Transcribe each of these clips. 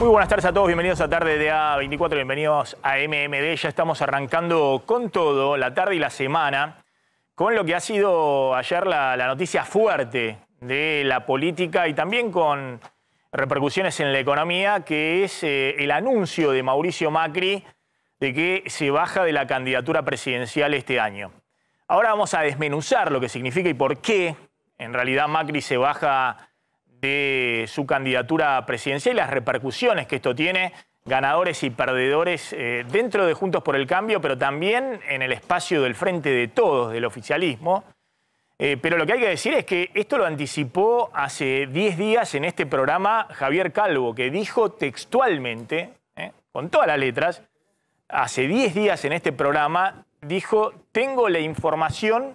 Muy buenas tardes a todos, bienvenidos a Tarde de A24, bienvenidos a MMD. Ya estamos arrancando con todo, la tarde y la semana, con lo que ha sido ayer la noticia fuerte de la política y también con repercusiones en la economía, que es el anuncio de Mauricio Macri de que se baja de la candidatura presidencial este año. Ahora vamos a desmenuzar lo que significa y por qué en realidad Macri se baja de su candidatura presidencial y las repercusiones que esto tiene, ganadores y perdedores dentro de Juntos por el Cambio, pero también en el espacio del Frente de Todos, del oficialismo. Pero lo que hay que decir es que esto lo anticipó hace 10 días en este programa Javier Calvo, que dijo textualmente, con todas las letras, hace 10 días en este programa, dijo: tengo la información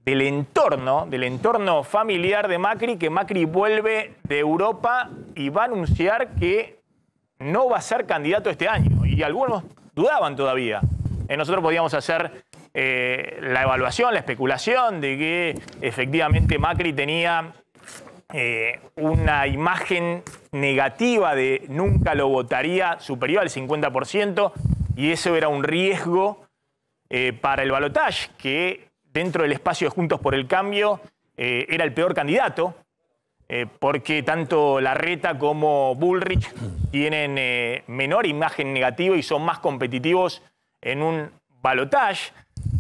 del entorno familiar de Macri, que Macri vuelve de Europa y va a anunciar que no va a ser candidato este año. Y algunos dudaban todavía. Nosotros podíamos hacer la evaluación, la especulación de que efectivamente Macri tenía una imagen negativa de nunca lo votaría superior al 50%, y eso era un riesgo para el balotaje, que dentro del espacio de Juntos por el Cambio era el peor candidato, porque tanto Larreta como Bullrich tienen menor imagen negativa y son más competitivos en un balotaje.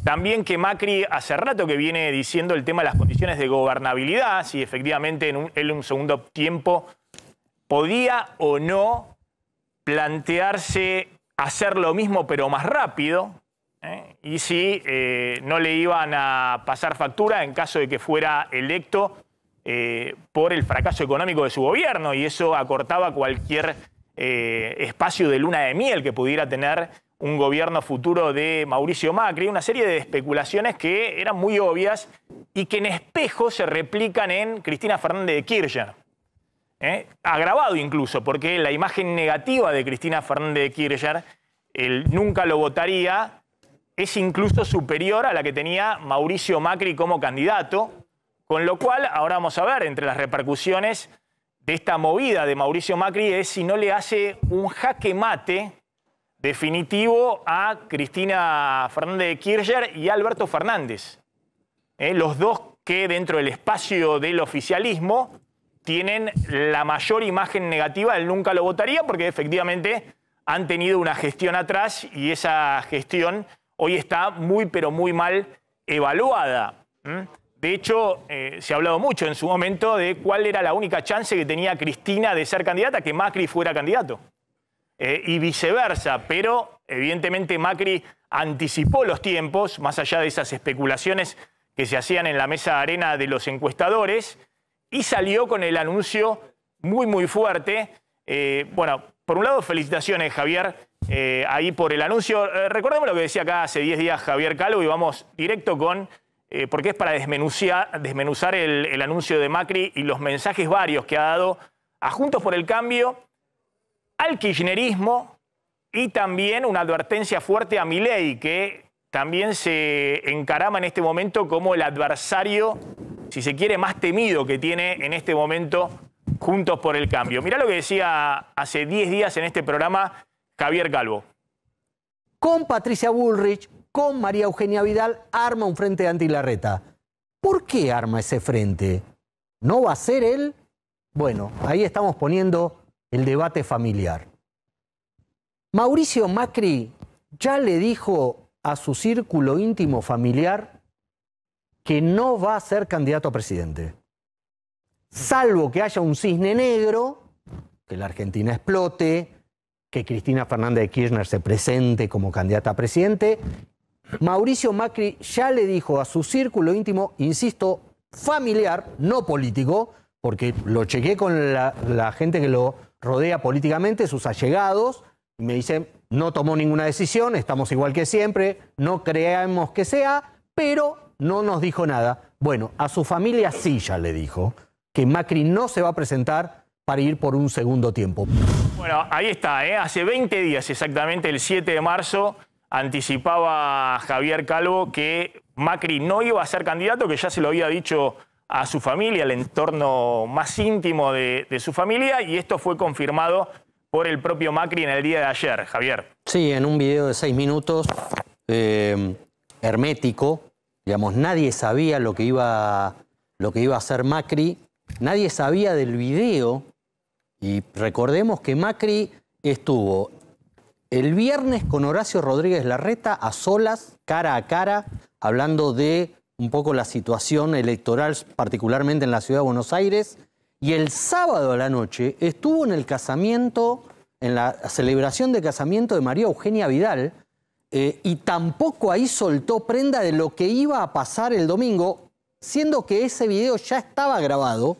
También que Macri hace rato que viene diciendo el tema de las condiciones de gobernabilidad, si efectivamente en un segundo tiempo podía o no plantearse hacer lo mismo pero más rápido, y si no le iban a pasar factura en caso de que fuera electo por el fracaso económico de su gobierno, y eso acortaba cualquier espacio de luna de miel que pudiera tener un gobierno futuro de Mauricio Macri. Una serie de especulaciones que eran muy obvias y que en espejo se replican en Cristina Fernández de Kirchner. Agravado incluso, porque la imagen negativa de Cristina Fernández de Kirchner, el nunca lo votaría, es incluso superior a la que tenía Mauricio Macri como candidato, con lo cual ahora vamos a ver entre las repercusiones de esta movida de Mauricio Macri es si no le hace un jaque mate definitivo a Cristina Fernández de Kirchner y a Alberto Fernández. Los dos que dentro del espacio del oficialismo tienen la mayor imagen negativa del nunca lo votaría, porque efectivamente han tenido una gestión atrás y esa gestión hoy está muy, pero muy mal evaluada. De hecho, se ha hablado mucho en su momento de cuál era la única chance que tenía Cristina de ser candidata, que Macri fuera candidato. Y viceversa, pero evidentemente Macri anticipó los tiempos, más allá de esas especulaciones que se hacían en la mesa de arena de los encuestadores, y salió con el anuncio muy, muy fuerte. Bueno, por un lado, felicitaciones, Javier, ahí por el anuncio. Recordemos lo que decía acá hace 10 días Javier Calvo y vamos directo con, porque es para desmenuzar el anuncio de Macri y los mensajes varios que ha dado a Juntos por el Cambio, al kirchnerismo y también una advertencia fuerte a Milei, que también se encarama en este momento como el adversario, si se quiere, más temido que tiene en este momento Juntos por el Cambio. Mirá lo que decía hace 10 días en este programa Javier Calvo. Con Patricia Bullrich, con María Eugenia Vidal, arma un frente anti-Larreta. ¿Por qué arma ese frente? ¿No va a ser él? Bueno, ahí estamos poniendo el debate familiar. Mauricio Macri ya le dijo a su círculo íntimo familiar que no va a ser candidato a presidente. Salvo que haya un cisne negro, que la Argentina explote, que Cristina Fernández de Kirchner se presente como candidata a presidente, Mauricio Macri ya le dijo a su círculo íntimo, insisto, familiar, no político, porque lo chequé con la gente que lo rodea políticamente, sus allegados, y me dicen, no tomó ninguna decisión, estamos igual que siempre, no creemos que sea, pero no nos dijo nada. Bueno, a su familia sí ya le dijo que Macri no se va a presentar para ir por un segundo tiempo. Bueno, ahí está, hace 20 días exactamente, el 7 de marzo, anticipaba Javier Calvo que Macri no iba a ser candidato, que ya se lo había dicho a su familia, al entorno más íntimo de su familia, y esto fue confirmado por el propio Macri en el día de ayer, Javier. Sí, en un video de 6 minutos, hermético, digamos, nadie sabía lo que iba a hacer Macri, nadie sabía del video, y recordemos que Macri estuvo el viernes con Horacio Rodríguez Larreta a solas, cara a cara, hablando de un poco la situación electoral, particularmente en la ciudad de Buenos Aires, y el sábado a la noche estuvo en el casamiento, en la celebración de casamiento de María Eugenia Vidal, y tampoco ahí soltó prenda de lo que iba a pasar el domingo, siendo que ese video ya estaba grabado,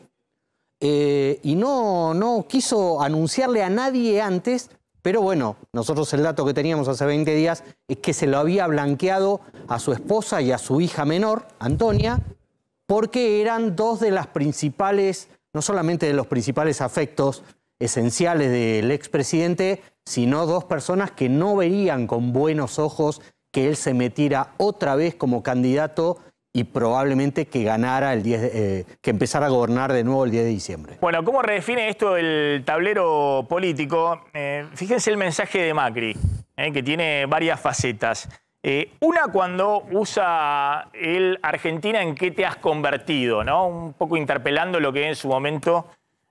y no quiso anunciarle a nadie antes, pero bueno, nosotros el dato que teníamos hace 20 días es que se lo había blanqueado a su esposa y a su hija menor, Antonia, porque eran dos de las principales, no solamente de los principales afectos esenciales del expresidente, sino dos personas que no verían con buenos ojos que él se metiera otra vez como candidato y probablemente que ganara que empezara a gobernar de nuevo el 10 de diciembre. Bueno, ¿cómo redefine esto el tablero político? Fíjense el mensaje de Macri, que tiene varias facetas. Una, cuando usa el Argentina, ¿en qué te has convertido?, ¿no? Un poco interpelando lo que en su momento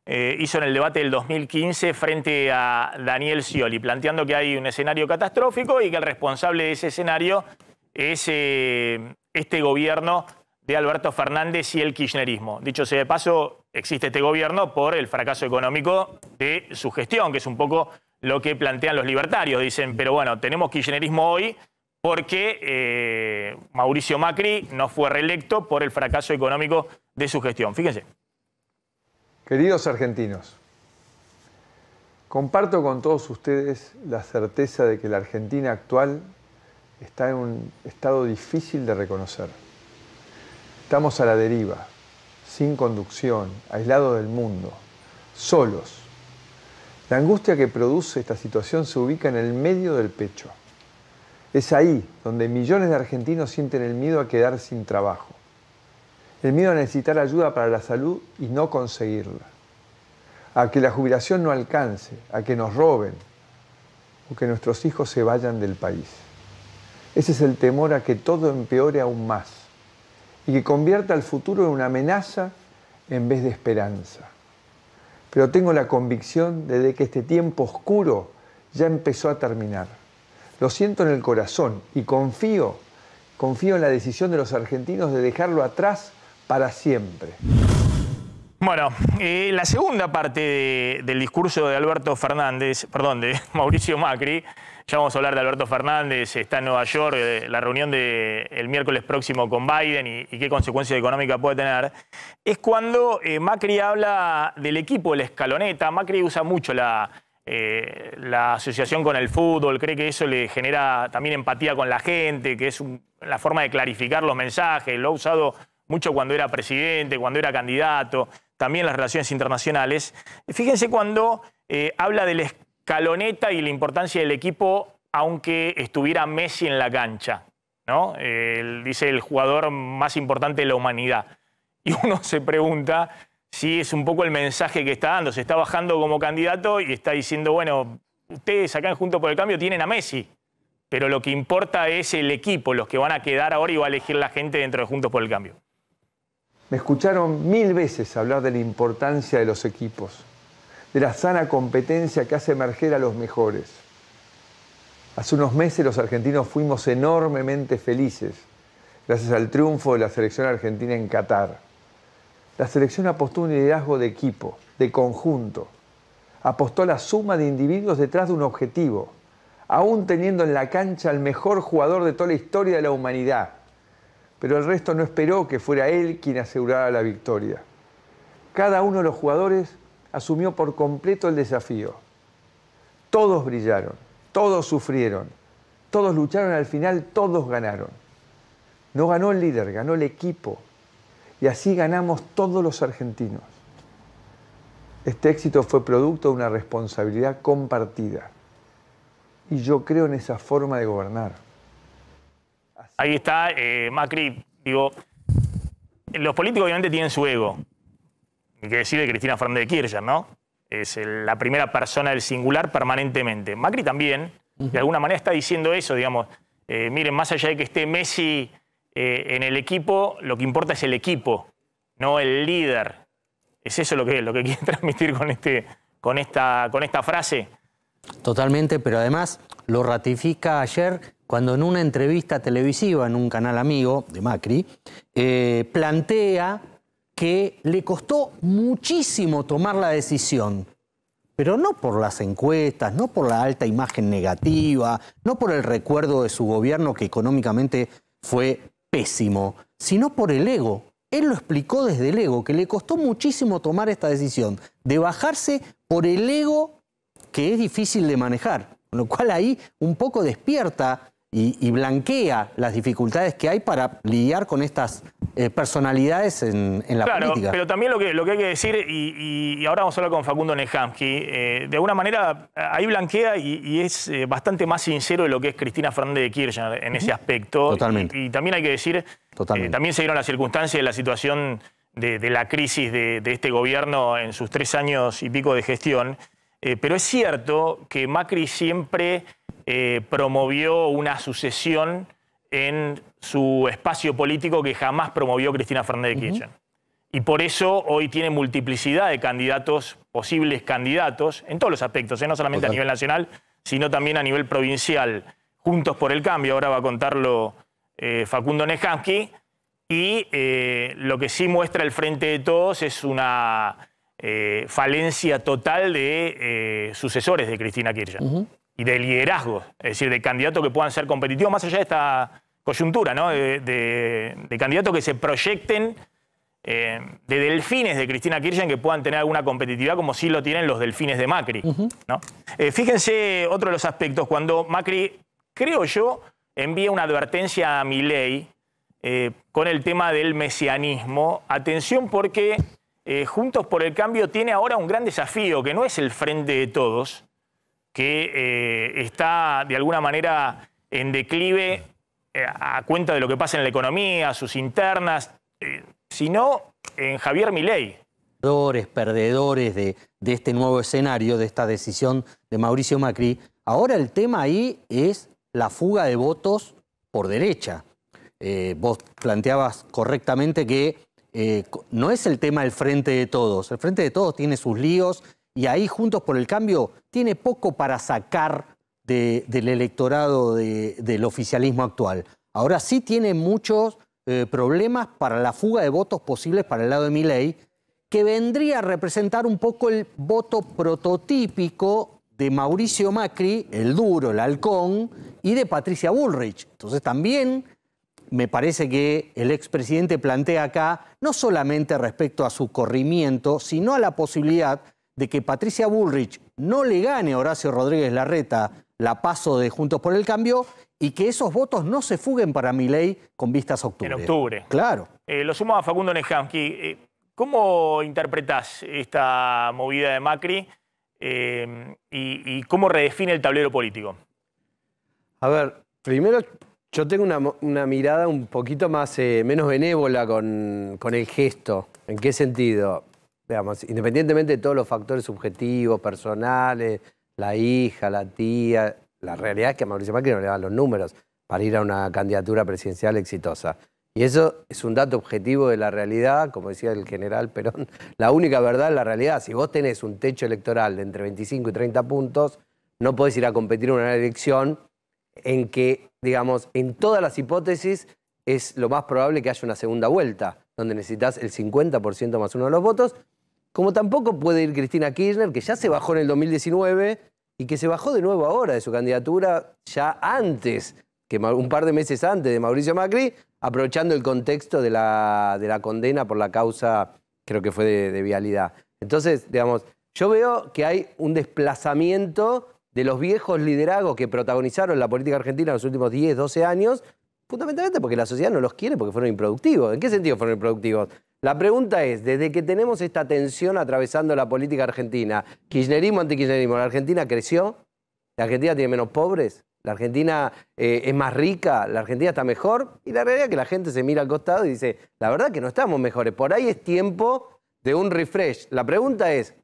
hizo en el debate del 2015 frente a Daniel Scioli, planteando que hay un escenario catastrófico y que el responsable de ese escenario es este gobierno de Alberto Fernández y el kirchnerismo. Dicho sea de paso, existe este gobierno por el fracaso económico de su gestión, que es un poco lo que plantean los libertarios. Dicen, pero bueno, tenemos kirchnerismo hoy porque Mauricio Macri no fue reelecto por el fracaso económico de su gestión. Fíjense. Queridos argentinos, comparto con todos ustedes la certeza de que la Argentina actual está en un estado difícil de reconocer. Estamos a la deriva, sin conducción, aislados del mundo, solos. La angustia que produce esta situación se ubica en el medio del pecho. Es ahí donde millones de argentinos sienten el miedo a quedar sin trabajo, el miedo a necesitar ayuda para la salud y no conseguirla, a que la jubilación no alcance, a que nos roben o que nuestros hijos se vayan del país. Ese es el temor a que todo empeore aún más y que convierta el futuro en una amenaza en vez de esperanza. Pero tengo la convicción de que este tiempo oscuro ya empezó a terminar. Lo siento en el corazón y confío en la decisión de los argentinos de dejarlo atrás para siempre. Bueno, la segunda parte del discurso de de Mauricio Macri, ya vamos a hablar de Alberto Fernández, está en Nueva York, la reunión del miércoles próximo con Biden y qué consecuencias económicas puede tener, es cuando Macri habla del equipo, la escaloneta. Macri usa mucho la asociación con el fútbol, cree que eso le genera también empatía con la gente, que es la forma de clarificar los mensajes, lo ha usado mucho cuando era presidente, cuando era candidato, también las relaciones internacionales. Fíjense cuando habla de la escaloneta y la importancia del equipo, aunque estuviera Messi en la cancha, ¿no? Él dice el jugador más importante de la humanidad. Y uno se pregunta si es un poco el mensaje que está dando. Se está bajando como candidato y está diciendo, bueno, ustedes acá en Juntos por el Cambio tienen a Messi, pero lo que importa es el equipo, los que van a quedar ahora y va a elegir la gente dentro de Juntos por el Cambio. Me escucharon 1000 veces hablar de la importancia de los equipos, de la sana competencia que hace emerger a los mejores. Hace unos meses los argentinos fuimos enormemente felices gracias al triunfo de la selección argentina en Qatar. La selección apostó un liderazgo de equipo, de conjunto. Apostó a la suma de individuos detrás de un objetivo, aún teniendo en la cancha al mejor jugador de toda la historia de la humanidad. Pero el resto no esperó que fuera él quien asegurara la victoria. Cada uno de los jugadores asumió por completo el desafío. Todos brillaron, todos sufrieron, todos lucharon, al final todos ganaron. No ganó el líder, ganó el equipo. Y así ganamos todos los argentinos. Este éxito fue producto de una responsabilidad compartida. Y yo creo en esa forma de gobernar. Ahí está, Macri, digo, los políticos obviamente tienen su ego. Hay que decir de Cristina Fernández de Kirchner, ¿no? Es la primera persona del singular permanentemente. Macri también, de alguna manera está diciendo eso, digamos. Miren, más allá de que esté Messi en el equipo, lo que importa es el equipo, no el líder. ¿Es eso lo que quiere transmitir con esta frase? Totalmente, pero además lo ratifica ayer cuando en una entrevista televisiva en un canal amigo de Macri, plantea que le costó muchísimo tomar la decisión, pero no por las encuestas, no por la alta imagen negativa, no por el recuerdo de su gobierno que económicamente fue pésimo, sino por el ego. Él lo explicó desde el ego, que le costó muchísimo tomar esta decisión, de bajarse por el ego que es difícil de manejar, con lo cual ahí un poco despierta y blanquea las dificultades que hay para lidiar con estas personalidades en la política. Pero también lo que hay que decir, y ahora vamos a hablar con Facundo Nejamsky, de alguna manera ahí blanquea y es bastante más sincero de lo que es Cristina Fernández de Kirchner en ese aspecto. Totalmente. Y también hay que decir, también se dieron las circunstancias de la situación de la crisis de este gobierno en sus 3 años y pico de gestión. Pero es cierto que Macri siempre promovió una sucesión en su espacio político que jamás promovió Cristina Fernández de Kirchner. Y por eso hoy tiene multiplicidad de candidatos, posibles candidatos, en todos los aspectos, no solamente a nivel nacional, sino también a nivel provincial. Juntos por el Cambio, ahora va a contarlo Facundo Nejamsky, y lo que sí muestra el Frente de Todos es una falencia total de sucesores de Cristina Kirchner y de liderazgo, es decir, de candidatos que puedan ser competitivos, más allá de esta coyuntura, ¿no? de candidatos que se proyecten de delfines de Cristina Kirchner que puedan tener alguna competitividad como sí lo tienen los delfines de Macri. ¿No? Fíjense otro de los aspectos, cuando Macri, creo yo, envía una advertencia a Milei con el tema del mesianismo. Atención porque Juntos por el Cambio tiene ahora un gran desafío, que no es el Frente de Todos, que está de alguna manera en declive a cuenta de lo que pasa en la economía, sus internas, sino en Javier Milei. Perdedores de este nuevo escenario, de esta decisión de Mauricio Macri. Ahora el tema ahí es la fuga de votos por derecha. Vos planteabas correctamente que no es el tema del Frente de Todos. El Frente de Todos tiene sus líos y ahí Juntos por el Cambio tiene poco para sacar del electorado del oficialismo actual. Ahora sí tiene muchos problemas para la fuga de votos posibles para el lado de Milei, que vendría a representar un poco el voto prototípico de Mauricio Macri, el duro, el halcón, y de Patricia Bullrich. Entonces también me parece que el expresidente plantea acá, no solamente respecto a su corrimiento, sino a la posibilidad de que Patricia Bullrich no le gane a Horacio Rodríguez Larreta la PASO de Juntos por el Cambio y que esos votos no se fuguen para Milei con vistas a octubre. En octubre. Claro. Lo sumo a Facundo Nejamsky. ¿Cómo interpretás esta movida de Macri y cómo redefine el tablero político? A ver, primero yo tengo una mirada un poquito más menos benévola con el gesto. ¿En qué sentido? Digamos, independientemente de todos los factores subjetivos, personales, la hija, la tía, la realidad es que a Mauricio Macri no le dan los números para ir a una candidatura presidencial exitosa. Y eso es un dato objetivo de la realidad, como decía el general Perón, la única verdad es la realidad. Si vos tenés un techo electoral de entre 25 y 30 puntos, no podés ir a competir en una elección en que, digamos, en todas las hipótesis es lo más probable que haya una segunda vuelta, donde necesitas el 50% más uno de los votos, como tampoco puede ir Cristina Kirchner, que ya se bajó en el 2019 y que se bajó de nuevo ahora de su candidatura ya antes, que un par de meses antes de Mauricio Macri, aprovechando el contexto de la condena por la causa, creo que fue de vialidad. Entonces, digamos, yo veo que hay un desplazamiento de los viejos liderazgos que protagonizaron la política argentina en los últimos 10, 12 años, fundamentalmente porque la sociedad no los quiere, porque fueron improductivos. ¿En qué sentido fueron improductivos? La pregunta es, desde que tenemos esta tensión atravesando la política argentina, kirchnerismo, antikirchnerismo, ¿la Argentina creció? ¿La Argentina tiene menos pobres? La Argentina es más rica, la Argentina está mejor, y la realidad es que la gente se mira al costado y dice, la verdad que no estamos mejores. Por ahí es tiempo de un refresh. La pregunta es,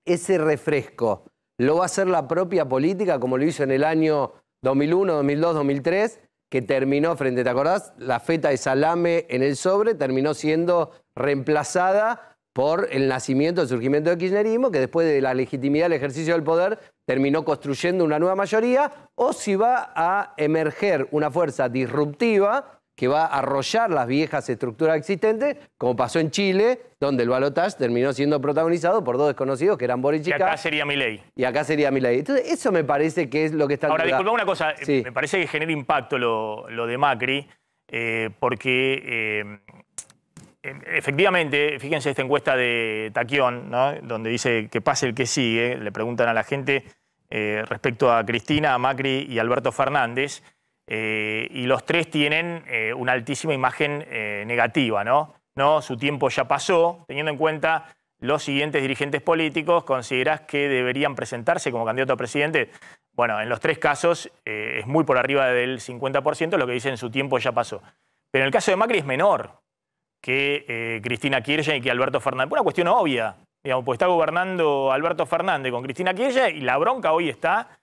¿ese refresco lo va a hacer la propia política como lo hizo en el año 2001, 2002, 2003? Que terminó frente, ¿te acordás? La feta de salame en el sobre terminó siendo reemplazada por el nacimiento, el surgimiento del kirchnerismo, que después de la legitimidad del ejercicio del poder terminó construyendo una nueva mayoría, o si va a emerger una fuerza disruptiva que va a arrollar las viejas estructuras existentes, como pasó en Chile, donde el balotaje terminó siendo protagonizado por dos desconocidos que eran Boric y Kast. Y acá sería Milei. Y acá sería Milei. Entonces, eso me parece que es lo que está... Ahora, disculpa una cosa, sí. Me parece que genera impacto lo de Macri, porque efectivamente, fíjense esta encuesta de Taquión, ¿no? Donde dice que pase el que sigue, le preguntan a la gente respecto a Cristina, a Macri y Alberto Fernández, y los tres tienen una altísima imagen negativa, ¿no? No, su tiempo ya pasó, teniendo en cuenta los siguientes dirigentes políticos, ¿considerás que deberían presentarse como candidato a presidente? Bueno, en los tres casos es muy por arriba del 50%, lo que dicen su tiempo ya pasó. Pero en el caso de Macri es menor que Cristina Kirchner y que Alberto Fernández. Por una cuestión obvia, digamos, pues está gobernando Alberto Fernández con Cristina Kirchner y la bronca hoy está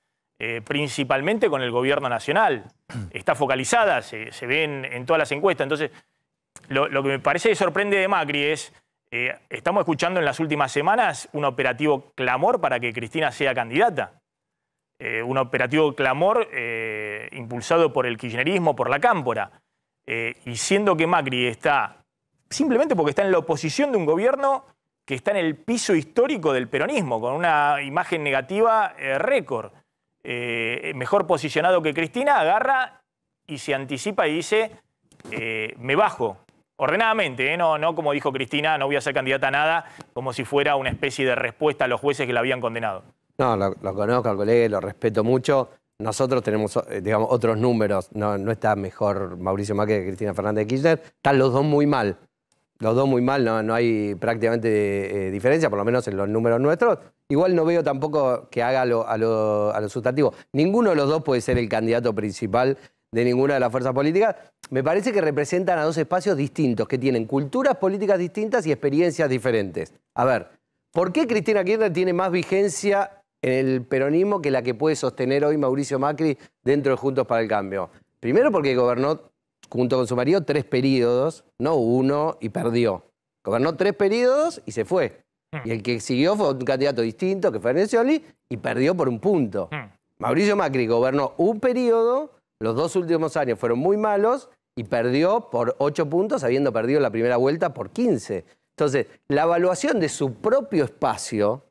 principalmente con el gobierno nacional. Está focalizada, se ve en todas las encuestas. Entonces, lo que me parece que sorprende de Macri es, estamos escuchando en las últimas semanas un operativo clamor para que Cristina sea candidata. Un operativo clamor impulsado por el kirchnerismo, por la cámpora. Y siendo que Macri está, simplemente porque está en la oposición de un gobierno que está en el piso histórico del peronismo, con una imagen negativa récord. Mejor posicionado que Cristina, agarra y se anticipa y dice, me bajo, ordenadamente, no como dijo Cristina, no voy a ser candidata a nada, como si fuera una especie de respuesta a los jueces que la habían condenado. No, lo conozco al colega, lo respeto mucho. Nosotros tenemos, digamos, otros números. No está mejor Mauricio Macri que Cristina Fernández de Kirchner. Están los dos muy mal. Los dos muy mal, no hay prácticamente diferencia, por lo menos en los números nuestros. Igual no veo tampoco que haga a lo sustantivo. Ninguno de los dos puede ser el candidato principal de ninguna de las fuerzas políticas. Me parece que representan a dos espacios distintos, que tienen culturas políticas distintas y experiencias diferentes. A ver, ¿por qué Cristina Kirchner tiene más vigencia en el peronismo que la que puede sostener hoy Mauricio Macri dentro de Juntos para el Cambio? Primero porque gobernó junto con su marido 3 periodos, no uno, y perdió. Gobernó 3 periodos y se fue. Y el que siguió fue un candidato distinto, que fue Ernesto Scioli, y perdió por un punto. Mauricio Macri gobernó un periodo, los 2 últimos años fueron muy malos, y perdió por 8 puntos, habiendo perdido la primera vuelta por 15. Entonces, la evaluación de su propio espacio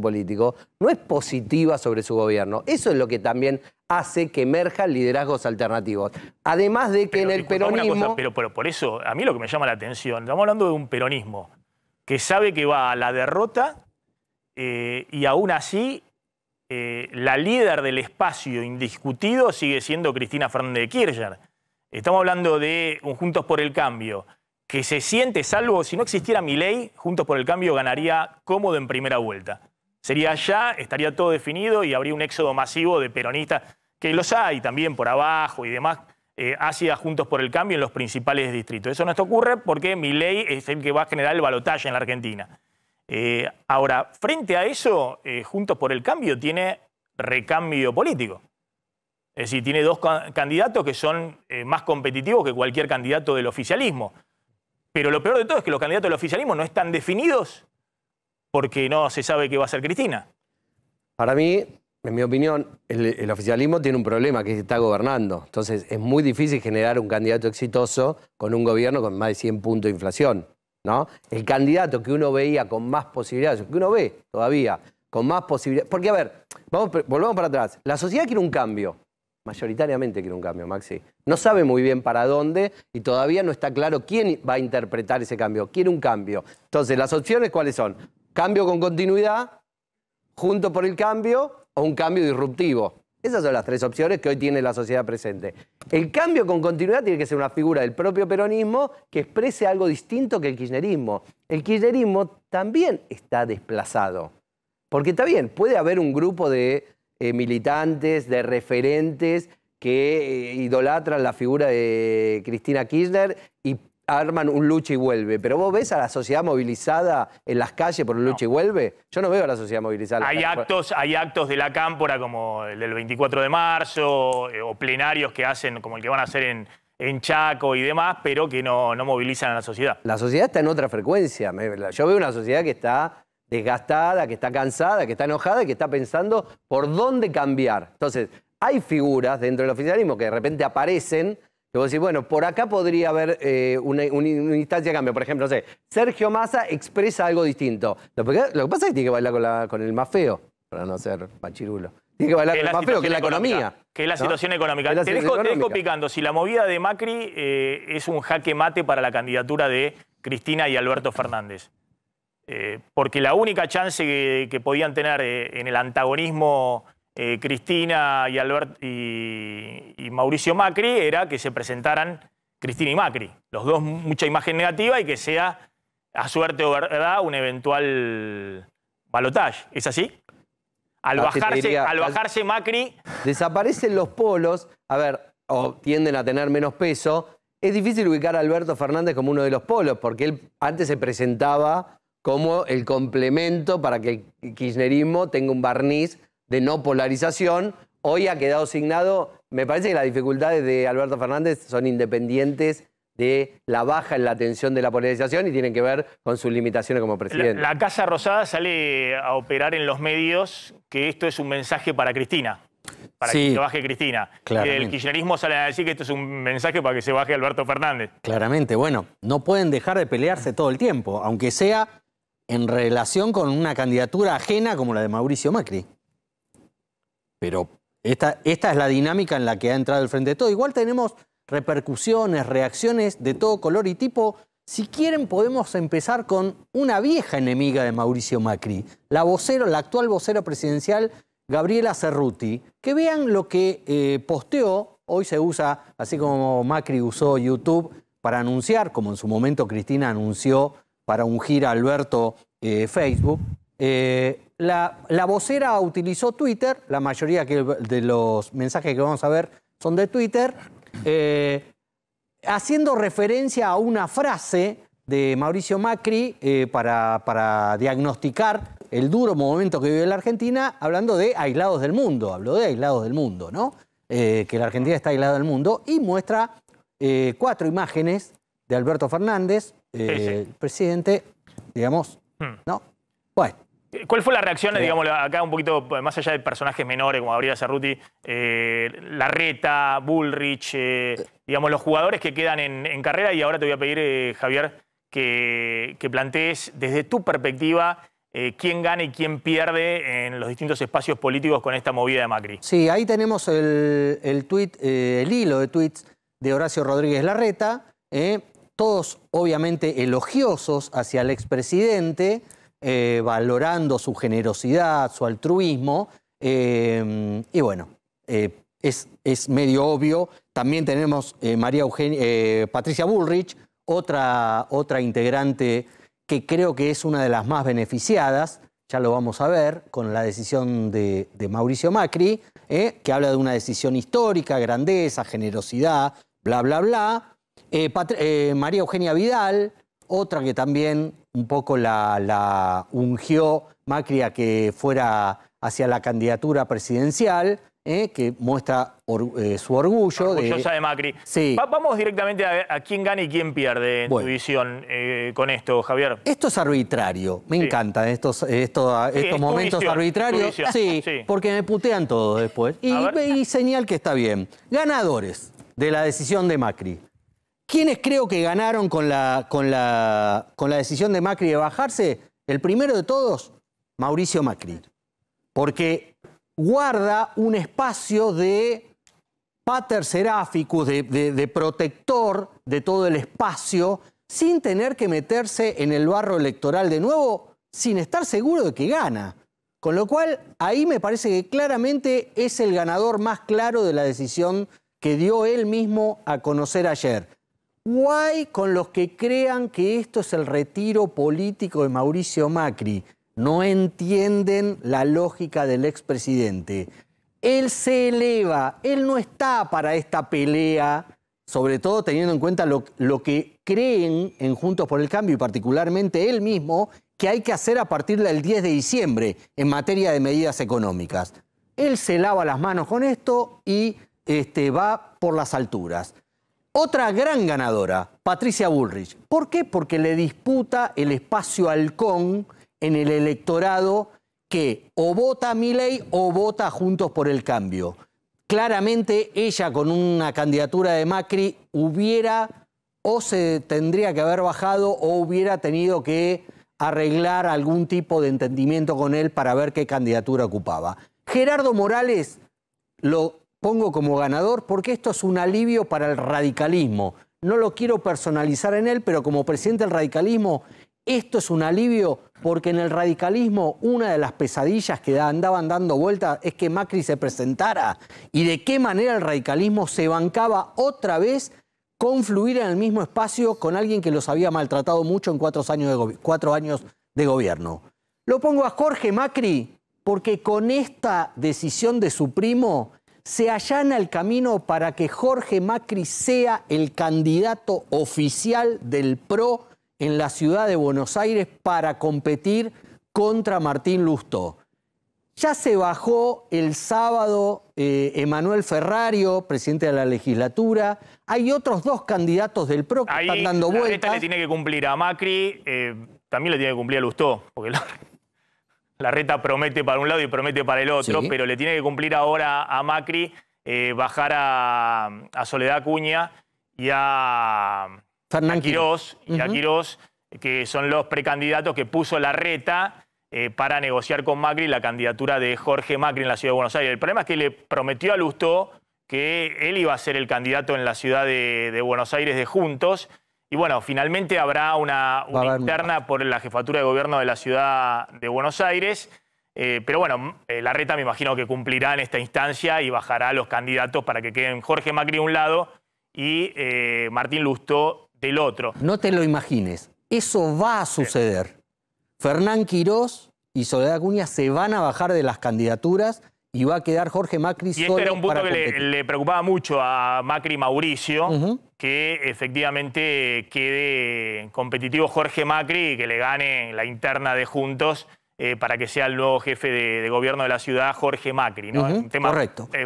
político, no es positiva sobre su gobierno. Eso es lo que también hace que emerjan liderazgos alternativos. Además de que en el peronismo... Pero por eso, a mí lo que me llama la atención, estamos hablando de un peronismo que sabe que va a la derrota y aún así la líder del espacio indiscutido sigue siendo Cristina Fernández de Kirchner. Estamos hablando de un Juntos por el Cambio que se siente, salvo si no existiera Milei, Juntos por el Cambio ganaría cómodo en primera vuelta. Sería ya, estaría todo definido y habría un éxodo masivo de peronistas, que los hay también por abajo y demás, hacia Juntos por el Cambio en los principales distritos. Eso no ocurre porque Milei es el que va a generar el balotaje en la Argentina. Ahora, frente a eso, Juntos por el Cambio tiene recambio político. Es decir, tiene 2 candidatos que son más competitivos que cualquier candidato del oficialismo. Pero lo peor de todo es que los candidatos del oficialismo no están definidos porque no se sabe qué va a hacer Cristina. Para mí, en mi opinión, el oficialismo tiene un problema, que está gobernando. Entonces, es muy difícil generar un candidato exitoso con un gobierno con más de 100 puntos de inflación, ¿no? El candidato que uno veía con más posibilidades, que uno ve todavía, con más posibilidades... Porque, a ver, volvamos para atrás. La sociedad quiere un cambio. Mayoritariamente quiere un cambio, Maxi. No sabe muy bien para dónde y todavía no está claro quién va a interpretar ese cambio. Quiere un cambio. Entonces, las opciones, ¿cuáles son? Cambio con continuidad, Juntos por el Cambio o un cambio disruptivo. Esas son las 3 opciones que hoy tiene la sociedad presente. El cambio con continuidad tiene que ser una figura del propio peronismo que exprese algo distinto que el kirchnerismo. El kirchnerismo también está desplazado. Porque está bien, puede haber un grupo de militantes, de referentes que idolatran la figura de Cristina Kirchner y arman un lucha y vuelve. Pero vos ves a la sociedad movilizada en las calles por un lucha y vuelve. Yo no veo a la sociedad movilizada. Hay actos de la cámpora como el del 24 de marzo o plenarios que hacen como el que van a hacer en Chaco y demás, pero que no movilizan a la sociedad. La sociedad está en otra frecuencia. Yo veo una sociedad que está desgastada, que está cansada, que está enojada y que está pensando por dónde cambiar. Entonces, hay figuras dentro del oficialismo que de repente aparecen. Que vos decís, bueno, por acá podría haber una instancia de cambio. Por ejemplo, no sé, Sergio Massa expresa algo distinto. Lo que pasa es que tiene que bailar con el más feo, para no ser machirulo. Tiene que bailar con el más feo, que es la economía. Que es la situación económica. Te dejo picando. Si la movida de Macri es un jaque mate para la candidatura de Cristina y Alberto Fernández. Porque la única chance que podían tener en el antagonismo Cristina y Mauricio Macri era que se presentaran Cristina y Macri. Los dos mucha imagen negativa y que sea, a suerte o verdad, un eventual balotaje. ¿Es así? Al bajarse Macri... Desaparecen los polos, a ver, o tienden a tener menos peso. Es difícil ubicar a Alberto Fernández como uno de los polos, porque él antes se presentaba como el complemento para que el kirchnerismo tenga un barniz de no polarización. Hoy ha quedado asignado, me parece que las dificultades de Alberto Fernández son independientes de la baja en la tensión de la polarización y tienen que ver con sus limitaciones como presidente. La Casa Rosada sale a operar en los medios que esto es un mensaje para Cristina, para que se baje Cristina. Y el kirchnerismo sale a decir que esto es un mensaje para que se baje Alberto Fernández. Claramente, bueno, no pueden dejar de pelearse todo el tiempo, aunque sea en relación con una candidatura ajena como la de Mauricio Macri. Pero esta es la dinámica en la que ha entrado el Frente de Todo. Igual tenemos repercusiones, reacciones de todo color y tipo. Si quieren podemos empezar con una vieja enemiga de Mauricio Macri, la actual vocera presidencial Gabriela Cerruti. Que vean lo que posteó. Hoy se usa, así como Macri usó YouTube para anunciar, como en su momento Cristina anunció para ungir a Alberto Facebook. La vocera utilizó Twitter, la mayoría de los mensajes que vamos a ver son de Twitter, haciendo referencia a una frase de Mauricio Macri para diagnosticar el duro momento que vive la Argentina, hablando de aislados del mundo. Habló de aislados del mundo, ¿no? Que la Argentina está aislada del mundo y muestra 4 imágenes de Alberto Fernández, el presidente, digamos, ¿no? Bueno. ¿Cuál fue la reacción, digamos, acá un poquito más allá de personajes menores como Gabriela Cerruti, Larreta, Bullrich, digamos, los jugadores que quedan en carrera? Y ahora te voy a pedir, Javier, que plantees desde tu perspectiva quién gana y quién pierde en los distintos espacios políticos con esta movida de Macri. Sí, ahí tenemos el hilo de tweets de Horacio Rodríguez Larreta, todos obviamente elogiosos hacia el expresidente, valorando su generosidad, su altruismo, y bueno, es medio obvio. También tenemos Patricia Bullrich, otra integrante que creo que es una de las más beneficiadas, ya lo vamos a ver, con la decisión de Mauricio Macri, que habla de una decisión histórica, grandeza, generosidad, bla, bla, bla. María Eugenia Vidal, otra que también un poco la ungió Macri a que fuera hacia la candidatura presidencial, que muestra su orgullo. Orgullosa de Macri. Sí. Vamos directamente a quién gana y quién pierde en tu visión con esto, Javier. Esto es arbitrario. Me encantan estos momentos arbitrarios. Sí, porque me putean todo después. Y señal que está bien. Ganadores de la decisión de Macri. ¿Quiénes creo que ganaron con la decisión de Macri de bajarse? El primero de todos, Mauricio Macri. Porque guarda un espacio de pater seraphicus, de protector de todo el espacio, sin tener que meterse en el barro electoral de nuevo, sin estar seguro de que gana. Con lo cual, ahí me parece que claramente es el ganador más claro de la decisión que dio él mismo a conocer ayer. Guay con los que crean que esto es el retiro político de Mauricio Macri. No entienden la lógica del expresidente. Él se eleva, él no está para esta pelea, sobre todo teniendo en cuenta lo que creen en Juntos por el Cambio y particularmente él mismo, que hay que hacer a partir del 10 de diciembre en materia de medidas económicas. Él se lava las manos con esto y va por las alturas. Otra gran ganadora, Patricia Bullrich. ¿Por qué? Porque le disputa el espacio halcón en el electorado que o vota a Milei o vota a Juntos por el Cambio. Claramente ella con una candidatura de Macri hubiera o se tendría que haber bajado o hubiera tenido que arreglar algún tipo de entendimiento con él para ver qué candidatura ocupaba. Gerardo Morales lo pongo como ganador porque esto es un alivio para el radicalismo. No lo quiero personalizar en él, pero como presidente del radicalismo, esto es un alivio porque en el radicalismo una de las pesadillas que andaban dando vueltas es que Macri se presentara y de qué manera el radicalismo se bancaba otra vez confluir en el mismo espacio con alguien que los había maltratado mucho en 4 años de gobierno. Lo pongo a Jorge Macri porque con esta decisión de su primo se allana el camino para que Jorge Macri sea el candidato oficial del PRO en la ciudad de Buenos Aires para competir contra Martín Lustó. Ya se bajó el sábado Emanuel Ferrario, presidente de la legislatura. Hay otros 2 candidatos del PRO que están dando vueltas. Larreta le tiene que cumplir a Macri, también le tiene que cumplir a Lustó, porque Larreta promete para un lado y promete para el otro, sí, pero le tiene que cumplir ahora a Macri, bajar a Soledad Acuña y a Quirós, que son los precandidatos que puso Larreta para negociar con Macri la candidatura de Jorge Macri en la ciudad de Buenos Aires. El problema es que le prometió a Lustó que él iba a ser el candidato en la ciudad de Buenos Aires de Juntos. Y bueno, finalmente habrá una interna por la jefatura de gobierno de la ciudad de Buenos Aires. Pero bueno, Larreta me imagino que cumplirá en esta instancia y bajará a los candidatos para que queden Jorge Macri de un lado y Martín Lustó del otro. No te lo imagines, eso va a suceder. Fernán Quirós y Soledad Acuña se van a bajar de las candidaturas y va a quedar Jorge Macri solo. Y este era un punto que le preocupaba mucho a Macri Mauricio, que efectivamente quede competitivo Jorge Macri y que le gane la interna de Juntos para que sea el nuevo jefe de gobierno de la ciudad, Jorge Macri, ¿no? Un tema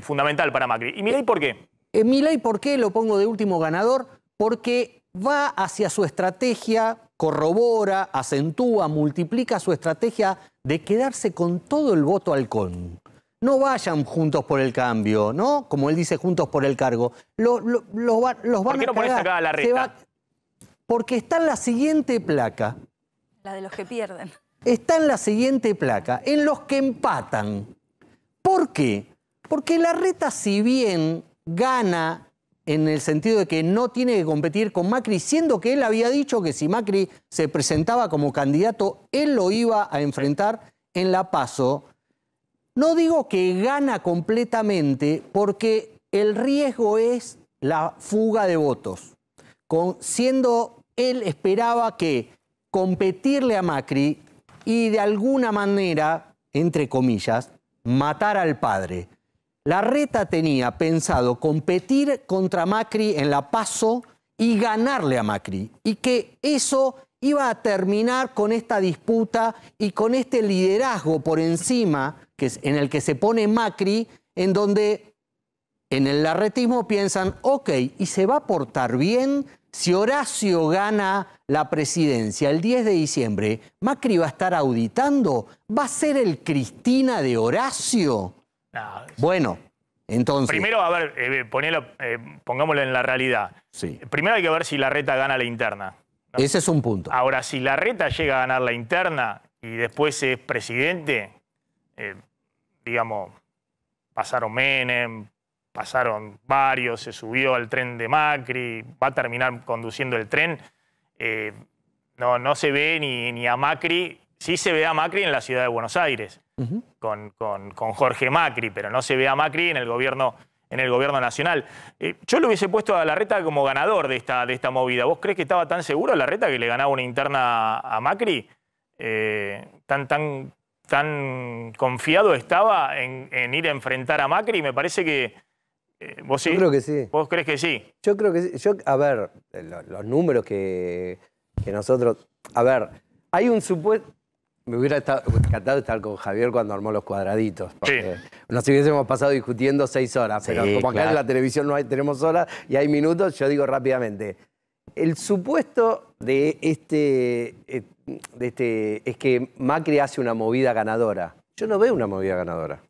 fundamental para Macri. ¿Y Milei por qué? Milei, ¿por qué lo pongo de último ganador? Porque va hacia su estrategia, corrobora, acentúa, multiplica su estrategia de quedarse con todo el voto halcón. No vayan Juntos por el Cambio, ¿no? Como él dice, Juntos por el Cargo. Los van ¿Por qué no pones acá a Larreta? Porque está en la siguiente placa. La de los que pierden. Está en la siguiente placa, en los que empatan. ¿Por qué? Porque Larreta, si bien gana en el sentido de que no tiene que competir con Macri, siendo que él había dicho que si Macri se presentaba como candidato, él lo iba a enfrentar en la PASO. No digo que gana completamente porque el riesgo es la fuga de votos. Siendo él esperaba que competirle a Macri y de alguna manera, entre comillas, matar al padre. Larreta tenía pensado competir contra Macri en la PASO y ganarle a Macri. Y que eso iba a terminar con esta disputa y con este liderazgo por encima en el que se pone Macri, en donde en el larretismo piensan, ok, ¿y se va a portar bien? Si Horacio gana la presidencia el 10 de diciembre, ¿Macri va a estar auditando? ¿Va a ser el Cristina de Horacio? No, bueno, entonces... Primero, a ver, pongámoslo en la realidad. Sí. Primero hay que ver si Larreta gana la interna, ¿no? Ese es un punto. Ahora, si Larreta llega a ganar la interna y después es presidente, digamos, pasaron Menem, pasaron varios, se subió al tren de Macri, va a terminar conduciendo el tren. No se ve ni a Macri, sí se ve a Macri en la ciudad de Buenos Aires, con Jorge Macri, pero no se ve a Macri en el gobierno nacional. Yo lo hubiese puesto a Larreta como ganador de esta movida. ¿Vos crees que estaba tan seguro Larreta que le ganaba una interna a Macri? Tan tan confiado estaba en ir a enfrentar a Macri? Me parece que... ¿Vos sí? Yo creo que sí. ¿Vos crees que sí? Yo creo que sí. A ver, los números que nosotros... A ver, hay un supuesto... Me hubiera encantado estar con Javier cuando armó los cuadraditos. Porque nos hubiésemos pasado discutiendo 6 horas. Sí, Pero como acá claro. en la televisión no tenemos horas y hay minutos, yo digo rápidamente. El supuesto de este es que Macri hace una movida ganadora. Yo no veo una movida ganadora.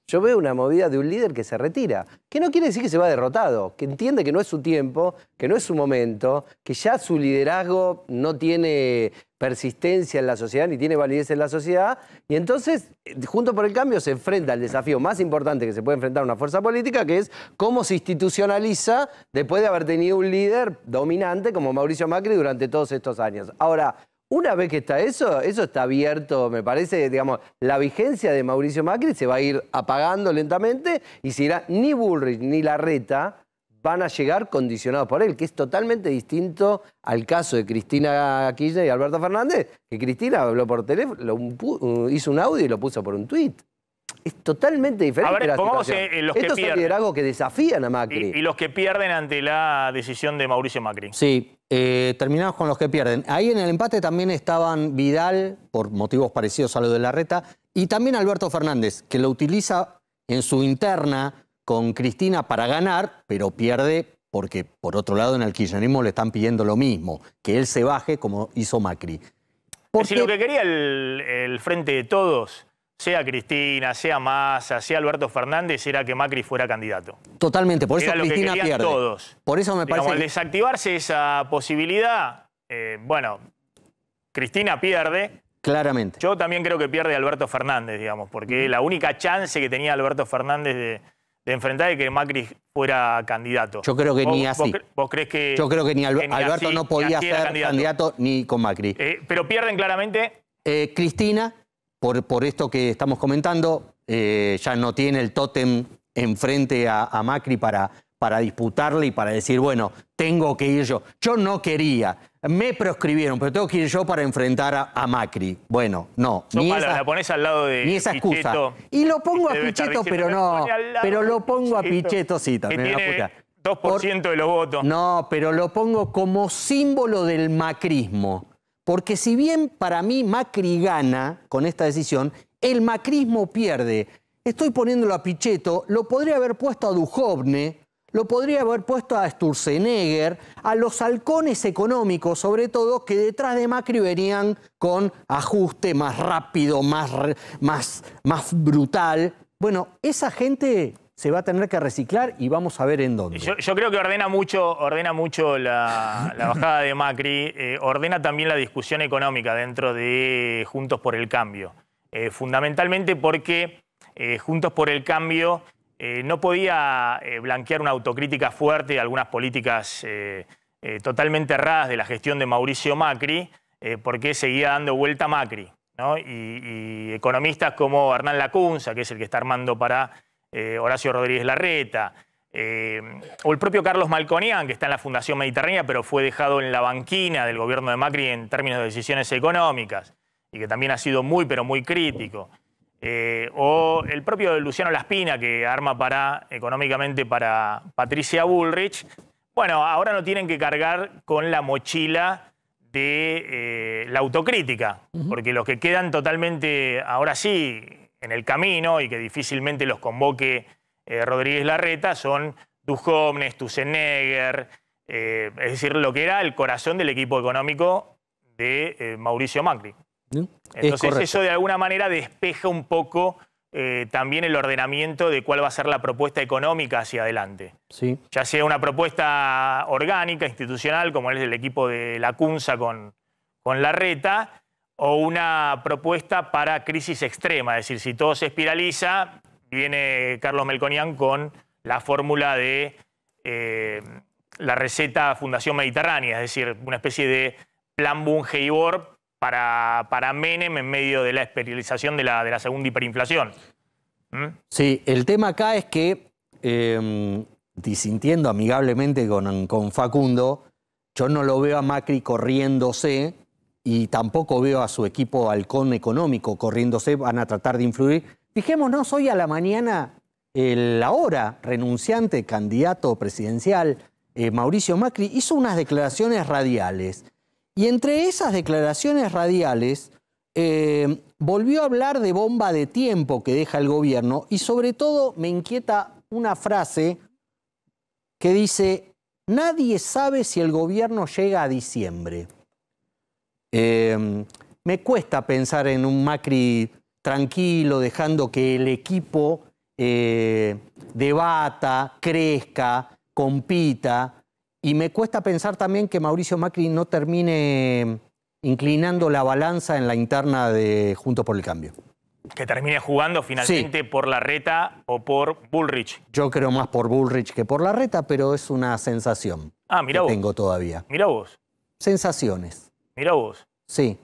Yo veo una movida de un líder que se retira, que no quiere decir que se va derrotado, que entiende que no es su tiempo, que no es su momento, que ya su liderazgo no tiene persistencia en la sociedad ni tiene validez en la sociedad, y entonces, Juntos por el Cambio se enfrenta al desafío más importante que se puede enfrentar una fuerza política, que es cómo se institucionaliza después de haber tenido un líder dominante como Mauricio Macri durante todos estos años. Ahora, una vez que está eso está abierto, me parece, digamos, la vigencia de Mauricio Macri se va a ir apagando lentamente y si irá ni Bullrich ni Larreta van a llegar condicionados por él, que es totalmente distinto al caso de Cristina Kirchner y Alberto Fernández, que Cristina habló por teléfono, hizo un audio y lo puso por un tuit. Es totalmente diferente. A ver, la pongamos situación. los que Estos son pierden. liderazgos que desafían a Macri. Y los que pierden ante la decisión de Mauricio Macri. Sí, terminamos con los que pierden. Ahí en el empate también estaban Vidal, por motivos parecidos a lo de Larreta, y también Alberto Fernández, que lo utiliza en su interna con Cristina para ganar, pero pierde porque, por otro lado, en el kirchnerismo le están pidiendo lo mismo, que él se baje como hizo Macri. Si lo que quería el Frente de Todos, sea Cristina, sea Massa, sea Alberto Fernández, era que Macri fuera candidato. Totalmente, por eso Era lo que Cristina querían pierde. todos. Por eso me Digamos, parece... al desactivarse esa posibilidad, bueno, Cristina pierde. Claramente. Yo también creo que pierde Alberto Fernández, digamos, porque la única chance que tenía Alberto Fernández de enfrentar es que Macri fuera candidato. Yo creo que ni así. ¿Vos crees que...? Yo creo que ni que Alberto así, no ni podía así ser era candidato ni con Macri. Pero pierden claramente... Cristina, por esto que estamos comentando, ya no tiene el tótem enfrente a Macri para disputarle y para decir, bueno, tengo que ir yo. Yo no quería, me proscribieron, pero tengo que ir yo para enfrentar a Macri. Bueno, no. Ni la pones al lado de ni esa excusa. Pichetto, Y lo pongo a debe estar Pichetto, diciendo, pero "Me no. pone al lado Pero de lo pongo a Pichetto", Pichetto, sí, también. que la tiene puta. 2% de los votos. No, pero lo pongo como símbolo del macrismo. Porque si bien para mí Macri gana con esta decisión, el macrismo pierde. Estoy poniéndolo a Pichetto, lo podría haber puesto a Duhovne, lo podría haber puesto a Sturzenegger, a los halcones económicos, sobre todo, que detrás de Macri venían con ajuste más rápido, más brutal. Bueno, esa gente se va a tener que reciclar y vamos a ver en dónde. Yo creo que ordena mucho la bajada de Macri, ordena también la discusión económica dentro de Juntos por el Cambio. Fundamentalmente porque Juntos por el Cambio no podía blanquear una autocrítica fuerte de algunas políticas totalmente erradas de la gestión de Mauricio Macri, porque seguía dando vuelta a Macri, ¿no? Y economistas como Hernán Lacunza, que es el que está armando para Horacio Rodríguez Larreta, o el propio Carlos Malconian, que está en la Fundación Mediterránea, pero fue dejado en la banquina del gobierno de Macri en términos de decisiones económicas, y que también ha sido muy, pero muy crítico. O el propio Luciano Laspina, que arma económicamente para Patricia Bullrich. Bueno, ahora no tienen que cargar con la mochila de la autocrítica, porque los que quedan totalmente, ahora sí, en el camino y que difícilmente los convoque Rodríguez Larreta son Duhovne, Sturzenegger, es decir, lo que era el corazón del equipo económico de Mauricio Macri. Entonces eso de alguna manera despeja un poco también el ordenamiento de cuál va a ser la propuesta económica hacia adelante. Sí. Ya sea una propuesta orgánica, institucional, como es el equipo de Lacunza con Larreta, o una propuesta para crisis extrema. Es decir, si todo se espiraliza, viene Carlos Melconian con la fórmula de la receta Fundación Mediterránea, es decir, una especie de plan Bunge-Ibor para Menem en medio de la espiralización de la segunda hiperinflación. Sí, el tema acá es que, disintiendo amigablemente con Facundo, yo no lo veo a Macri corriéndose y tampoco veo a su equipo halcón económico corriéndose, van a tratar de influir. Fijémonos hoy a la mañana, el ahora renunciante candidato presidencial, Mauricio Macri, hizo unas declaraciones radiales. Y entre esas declaraciones radiales volvió a hablar de bomba de tiempo que deja el gobierno y sobre todo me inquieta una frase que dice: nadie sabe si el gobierno llega a diciembre. Me cuesta pensar en un Macri tranquilo, dejando que el equipo debata, crezca, compita. Y me cuesta pensar también que Mauricio Macri no termine inclinando la balanza en la interna de Juntos por el Cambio. Que termine jugando finalmente sí, por Larreta o por Bullrich. Yo creo más por Bullrich que por Larreta, pero es una sensación que tengo todavía. Mirá vos. Sensaciones. Mirá vos. Sí.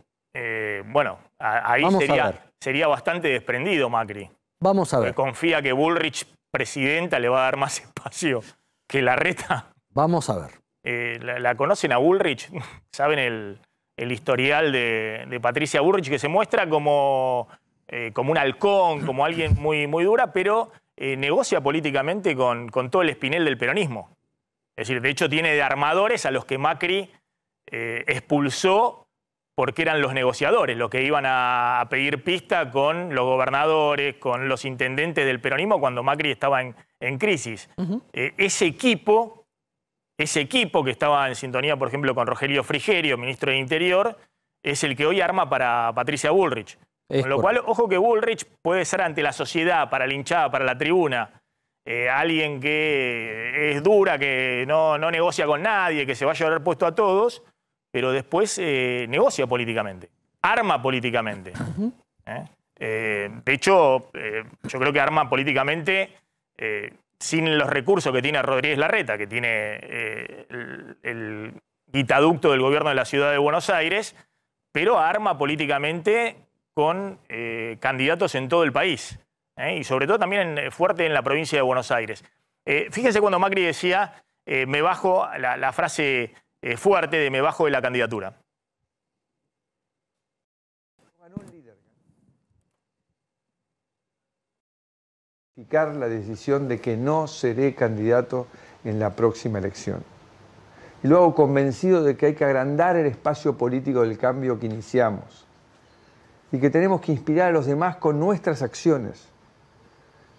Bueno, ahí sería bastante desprendido Macri. Vamos a ver. Porque confía que Bullrich, presidenta, le va a dar más espacio que Larreta. Vamos a ver. ¿La conocen a Bullrich? ¿Saben el historial de Patricia Bullrich, que se muestra como un halcón, como alguien muy, muy dura, pero negocia políticamente con todo el espinel del peronismo? Es decir, de hecho tiene de armadores a los que Macri expulsó porque eran los negociadores, los que iban a pedir pista con los gobernadores, con los intendentes del peronismo cuando Macri estaba en crisis. Ese equipo que estaba en sintonía, por ejemplo, con Rogelio Frigerio, ministro de Interior, es el que hoy arma para Patricia Bullrich. Con lo cual, ojo que Bullrich puede ser ante la sociedad, para la hinchada, para la tribuna, alguien que es dura, que no negocia con nadie, que se va a llevar puesto a todos, pero después negocia políticamente, arma políticamente. De hecho, yo creo que arma políticamente sin los recursos que tiene Rodríguez Larreta, que tiene el guitaducto del gobierno de la ciudad de Buenos Aires, pero arma políticamente con candidatos en todo el país. Y sobre todo también fuerte en la provincia de Buenos Aires. Fíjense cuando Macri decía, me bajo, la frase fuerte de me bajo de la candidatura. La decisión de que no seré candidato en la próxima elección. Y lo hago convencido de que hay que agrandar el espacio político del cambio que iniciamos y que tenemos que inspirar a los demás con nuestras acciones.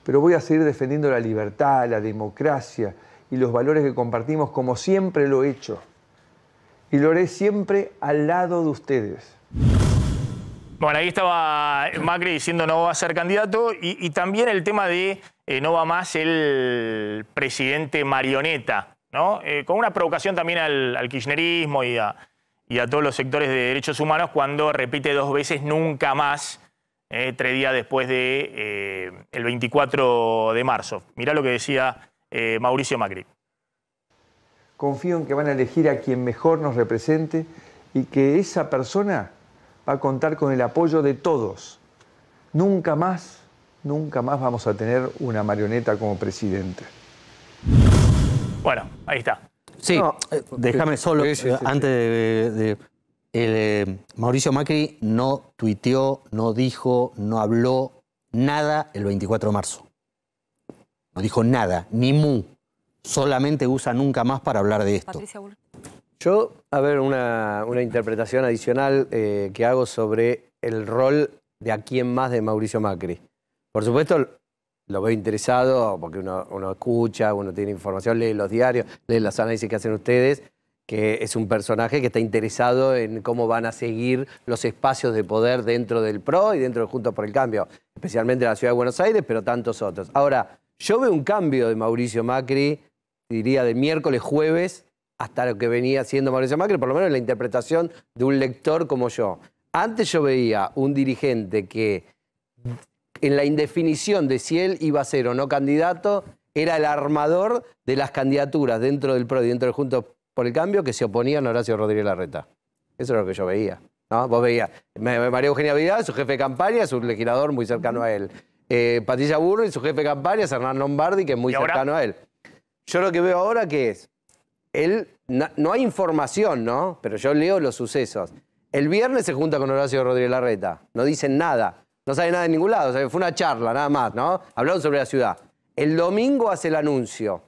Pero voy a seguir defendiendo la libertad, la democracia y los valores que compartimos como siempre lo he hecho. Y lo haré siempre al lado de ustedes. Bueno, ahí estaba Macri diciendo no va a ser candidato y también el tema de no va más el presidente marioneta, ¿no? Con una provocación también al kirchnerismo y a todos los sectores de derechos humanos cuando repite 2 veces nunca más, 3 días después de el 24 de marzo. Mirá lo que decía Mauricio Macri. Confío en que van a elegir a quien mejor nos represente y que esa persona va a contar con el apoyo de todos. Nunca más vamos a tener una marioneta como presidente. Bueno, ahí está. Sí, no, déjame solo, antes Mauricio Macri no tuiteó, no dijo, no habló nada el 24 de marzo. No dijo nada, ni mu. Solamente usa nunca más para hablar de esto. Yo, a ver, una interpretación adicional que hago sobre el rol de a quién más de Mauricio Macri. Por supuesto, lo veo interesado porque uno escucha, uno tiene información, lee los diarios, lee los análisis que hacen ustedes, que es un personaje que está interesado en cómo van a seguir los espacios de poder dentro del PRO y dentro de Juntos por el Cambio, especialmente en la Ciudad de Buenos Aires, pero tantos otros. Ahora, yo veo un cambio de Mauricio Macri, diría de miércoles, jueves, hasta lo que venía siendo Mauricio Macri, por lo menos en la interpretación de un lector como yo. Antes yo veía un dirigente que, en la indefinición de si él iba a ser o no candidato, era el armador de las candidaturas dentro del PRO y dentro del Juntos por el Cambio que se oponían a Horacio Rodríguez Larreta. Eso es lo que yo veía, ¿no? Vos veías María Eugenia Vidal, su jefe de campaña, es un legislador muy cercano a él. Patricia Bullrich, su jefe de campaña, es Hernán Lombardi, que es muy cercano a él. Yo lo que veo ahora que es, no hay información, ¿no? Pero yo leo los sucesos. El viernes se junta con Horacio Rodríguez Larreta. No dicen nada. No sabe nada de ningún lado. O sea, fue una charla, nada más, ¿no? Hablaron sobre la ciudad. El domingo hace el anuncio.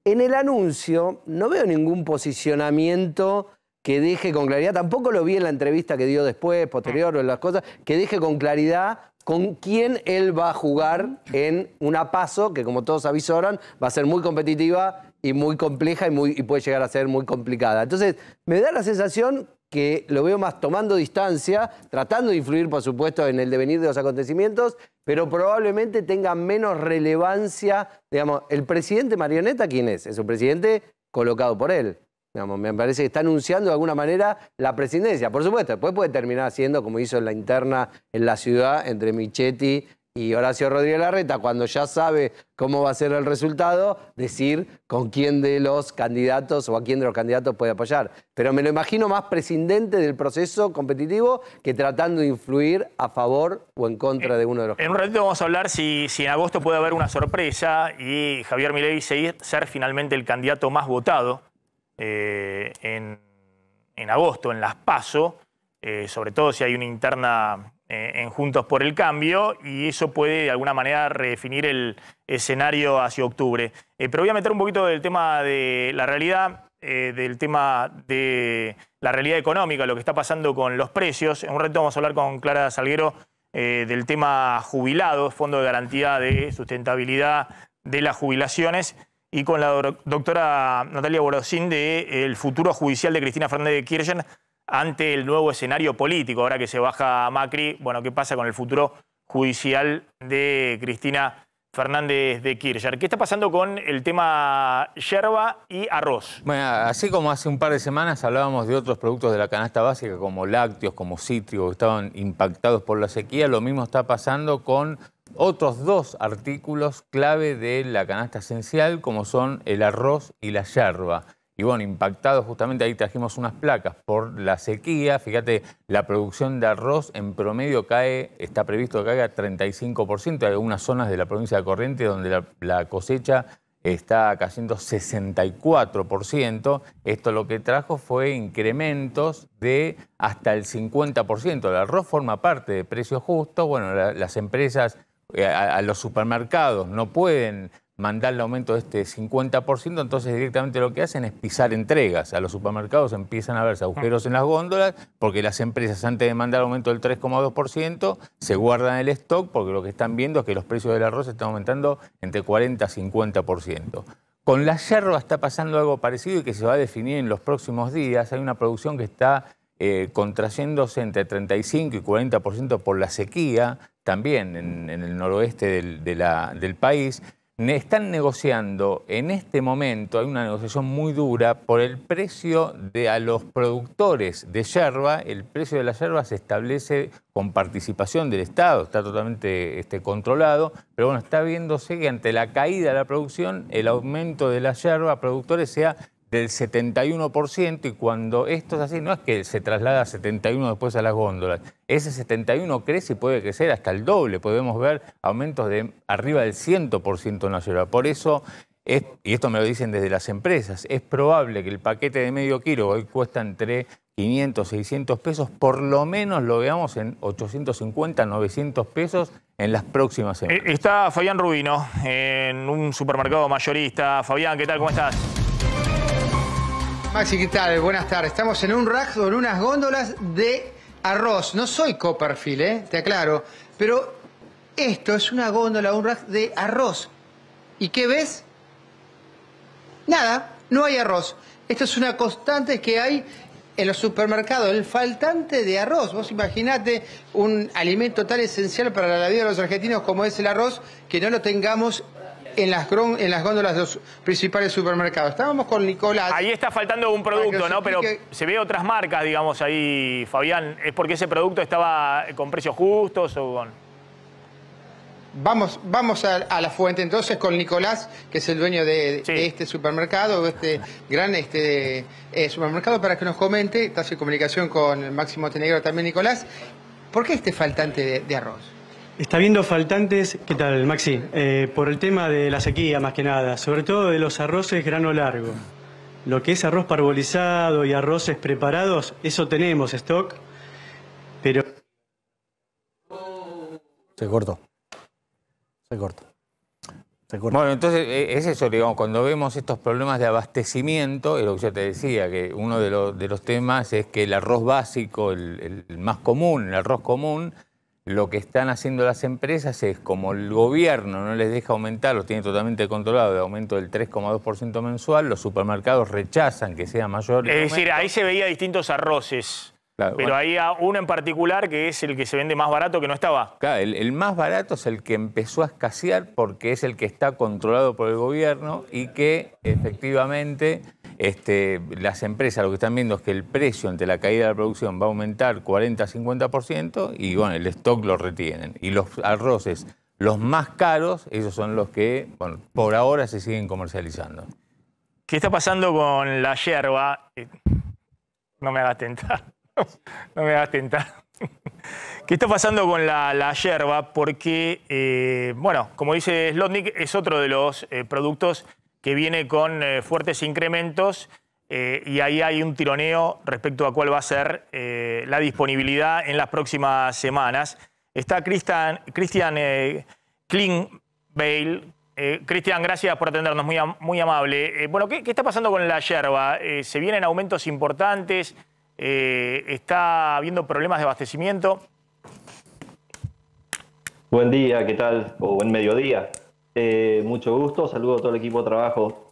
En el anuncio no veo ningún posicionamiento que deje con claridad. Tampoco lo vi en la entrevista que dio después, posterior, o en las cosas, que deje con claridad con quién él va a jugar en una PASO, que como todos avisoran, va a ser muy competitiva y muy compleja y puede llegar a ser muy complicada. Entonces, me da la sensación que lo veo más tomando distancia, tratando de influir, por supuesto, en el devenir de los acontecimientos, pero probablemente tenga menos relevancia. Digamos, el presidente marioneta, ¿quién es? Es un presidente colocado por él. Digamos, me parece que está anunciando de alguna manera la presidencia. Por supuesto, después puede terminar siendo, como hizo en la interna en la ciudad, entre Michetti y Horacio Rodríguez Larreta, cuando ya sabe cómo va a ser el resultado, decir con quién de los candidatos o a quién de los candidatos puede apoyar. Pero me lo imagino más prescindente del proceso competitivo que tratando de influir a favor o en contra de uno de los candidatos. En un ratito vamos a hablar si en agosto puede haber una sorpresa y Javier Milei ser finalmente el candidato más votado en agosto, en las PASO, sobre todo si hay una interna en Juntos por el Cambio, y eso puede de alguna manera redefinir el escenario hacia octubre. Pero voy a meter un poquito del tema de la realidad, del tema de la realidad económica, lo que está pasando con los precios. En un rato vamos a hablar con Clara Salguero del tema jubilados, Fondo de Garantía de Sustentabilidad de las Jubilaciones, y con la doctora Natalia Borosín del futuro judicial de Cristina Fernández de Kirchner ante el nuevo escenario político. Ahora que se baja Macri, bueno, ¿qué pasa con el futuro judicial de Cristina Fernández de Kirchner? ¿Qué está pasando con el tema yerba y arroz? Bueno, así como hace un par de semanas hablábamos de otros productos de la canasta básica como lácteos, como cítricos, que estaban impactados por la sequía, lo mismo está pasando con otros dos artículos clave de la canasta esencial, como son el arroz y la yerba. Y bueno, impactados justamente, ahí trajimos unas placas por la sequía. Fíjate, la producción de arroz en promedio está previsto que caiga 35%. Hay algunas zonas de la provincia de Corrientes donde la cosecha está cayendo 64%. Esto lo que trajo fue incrementos de hasta el 50%. El arroz forma parte de precios justos. Bueno, las empresas a los supermercados no pueden mandar el aumento de este 50%, entonces directamente lo que hacen es pisar entregas. A los supermercados empiezan a verse agujeros en las góndolas porque las empresas, antes de mandar el aumento del 3,2%, se guardan el stock porque lo que están viendo es que los precios del arroz están aumentando entre 40 y 50%. Con la yerba está pasando algo parecido y que se va a definir en los próximos días. Hay una producción que está contrayéndose entre 35 y 40% por la sequía, también en el noroeste del país. Están negociando en este momento, hay una negociación muy dura por el precio a los productores de yerba. El precio de la yerba se establece con participación del Estado, está totalmente controlado, pero bueno, está viéndose que ante la caída de la producción, el aumento de la yerba a productores sea del 71%, y cuando esto es así, no es que se traslada a 71 después a las góndolas, ese 71 crece y puede crecer hasta el doble, podemos ver aumentos de arriba del 100% en la yerba. Por eso, y esto me lo dicen desde las empresas, es probable que el paquete de medio kilo, hoy cuesta entre 500, 600 pesos, por lo menos lo veamos en 850, 900 pesos en las próximas semanas. Está Fabián Rubino en un supermercado mayorista. Fabián, ¿qué tal? ¿Cómo estás? Maxi, ¿qué tal? Buenas tardes. Estamos en un rack con unas góndolas de arroz. No soy Copperfield, te aclaro. Pero esto es una góndola, un rack de arroz. ¿Y qué ves? Nada, no hay arroz. Esto es una constante que hay en los supermercados, el faltante de arroz. Vos imaginate un alimento tan esencial para la vida de los argentinos como es el arroz, que no lo tengamos en las góndolas de los principales supermercados. Estábamos con Nicolás. Ahí está faltando un producto, ¿no? Pero se ve otras marcas, digamos, ahí, Fabián. ¿Es porque ese producto estaba con precios justos o con...? Vamos a la fuente entonces con Nicolás, que es el dueño de este supermercado, este gran supermercado, para que nos comente. Estás en comunicación con Máximo Tenegro también, Nicolás. ¿Por qué este faltante de arroz? Está habiendo faltantes, ¿qué tal, Maxi? Por el tema de la sequía, más que nada, sobre todo de los arroces grano largo. Lo que es arroz parbolizado y arroces preparados, eso tenemos stock, Se cortó. Se cortó. Se cortó. Bueno, entonces es eso, digamos, cuando vemos estos problemas de abastecimiento, es lo que yo te decía, que uno de los temas es que el arroz básico, el más común, el arroz común, lo que están haciendo las empresas es, como el gobierno no les deja aumentar, los tiene totalmente controlado, de aumento del 3,2% mensual, los supermercados rechazan que sea mayor. Es decir, ahí se veía distintos arroces. Claro, pero bueno, había uno en particular que es el que se vende más barato que no estaba. claro, el más barato es el que empezó a escasear porque es el que está controlado por el gobierno y que efectivamente las empresas lo que están viendo es que el precio ante la caída de la producción va a aumentar 40-50% y bueno, el stock lo retienen. Y los arroces, los más caros, esos son los que, bueno, por ahora se siguen comercializando. ¿Qué está pasando con la yerba? No me hagas tentar. No me hagas tentar. ¿Qué está pasando con la yerba? Porque, bueno, como dice Slotnick, es otro de los productos que viene con fuertes incrementos y ahí hay un tironeo respecto a cuál va a ser la disponibilidad en las próximas semanas. Está Christian Klingbeil. Cristian, gracias por atendernos, muy amable. Bueno, ¿qué está pasando con la yerba? ¿Se vienen aumentos importantes? ¿Está habiendo problemas de abastecimiento? Buen día, ¿qué tal? O buen mediodía. Mucho gusto, saludo a todo el equipo de trabajo.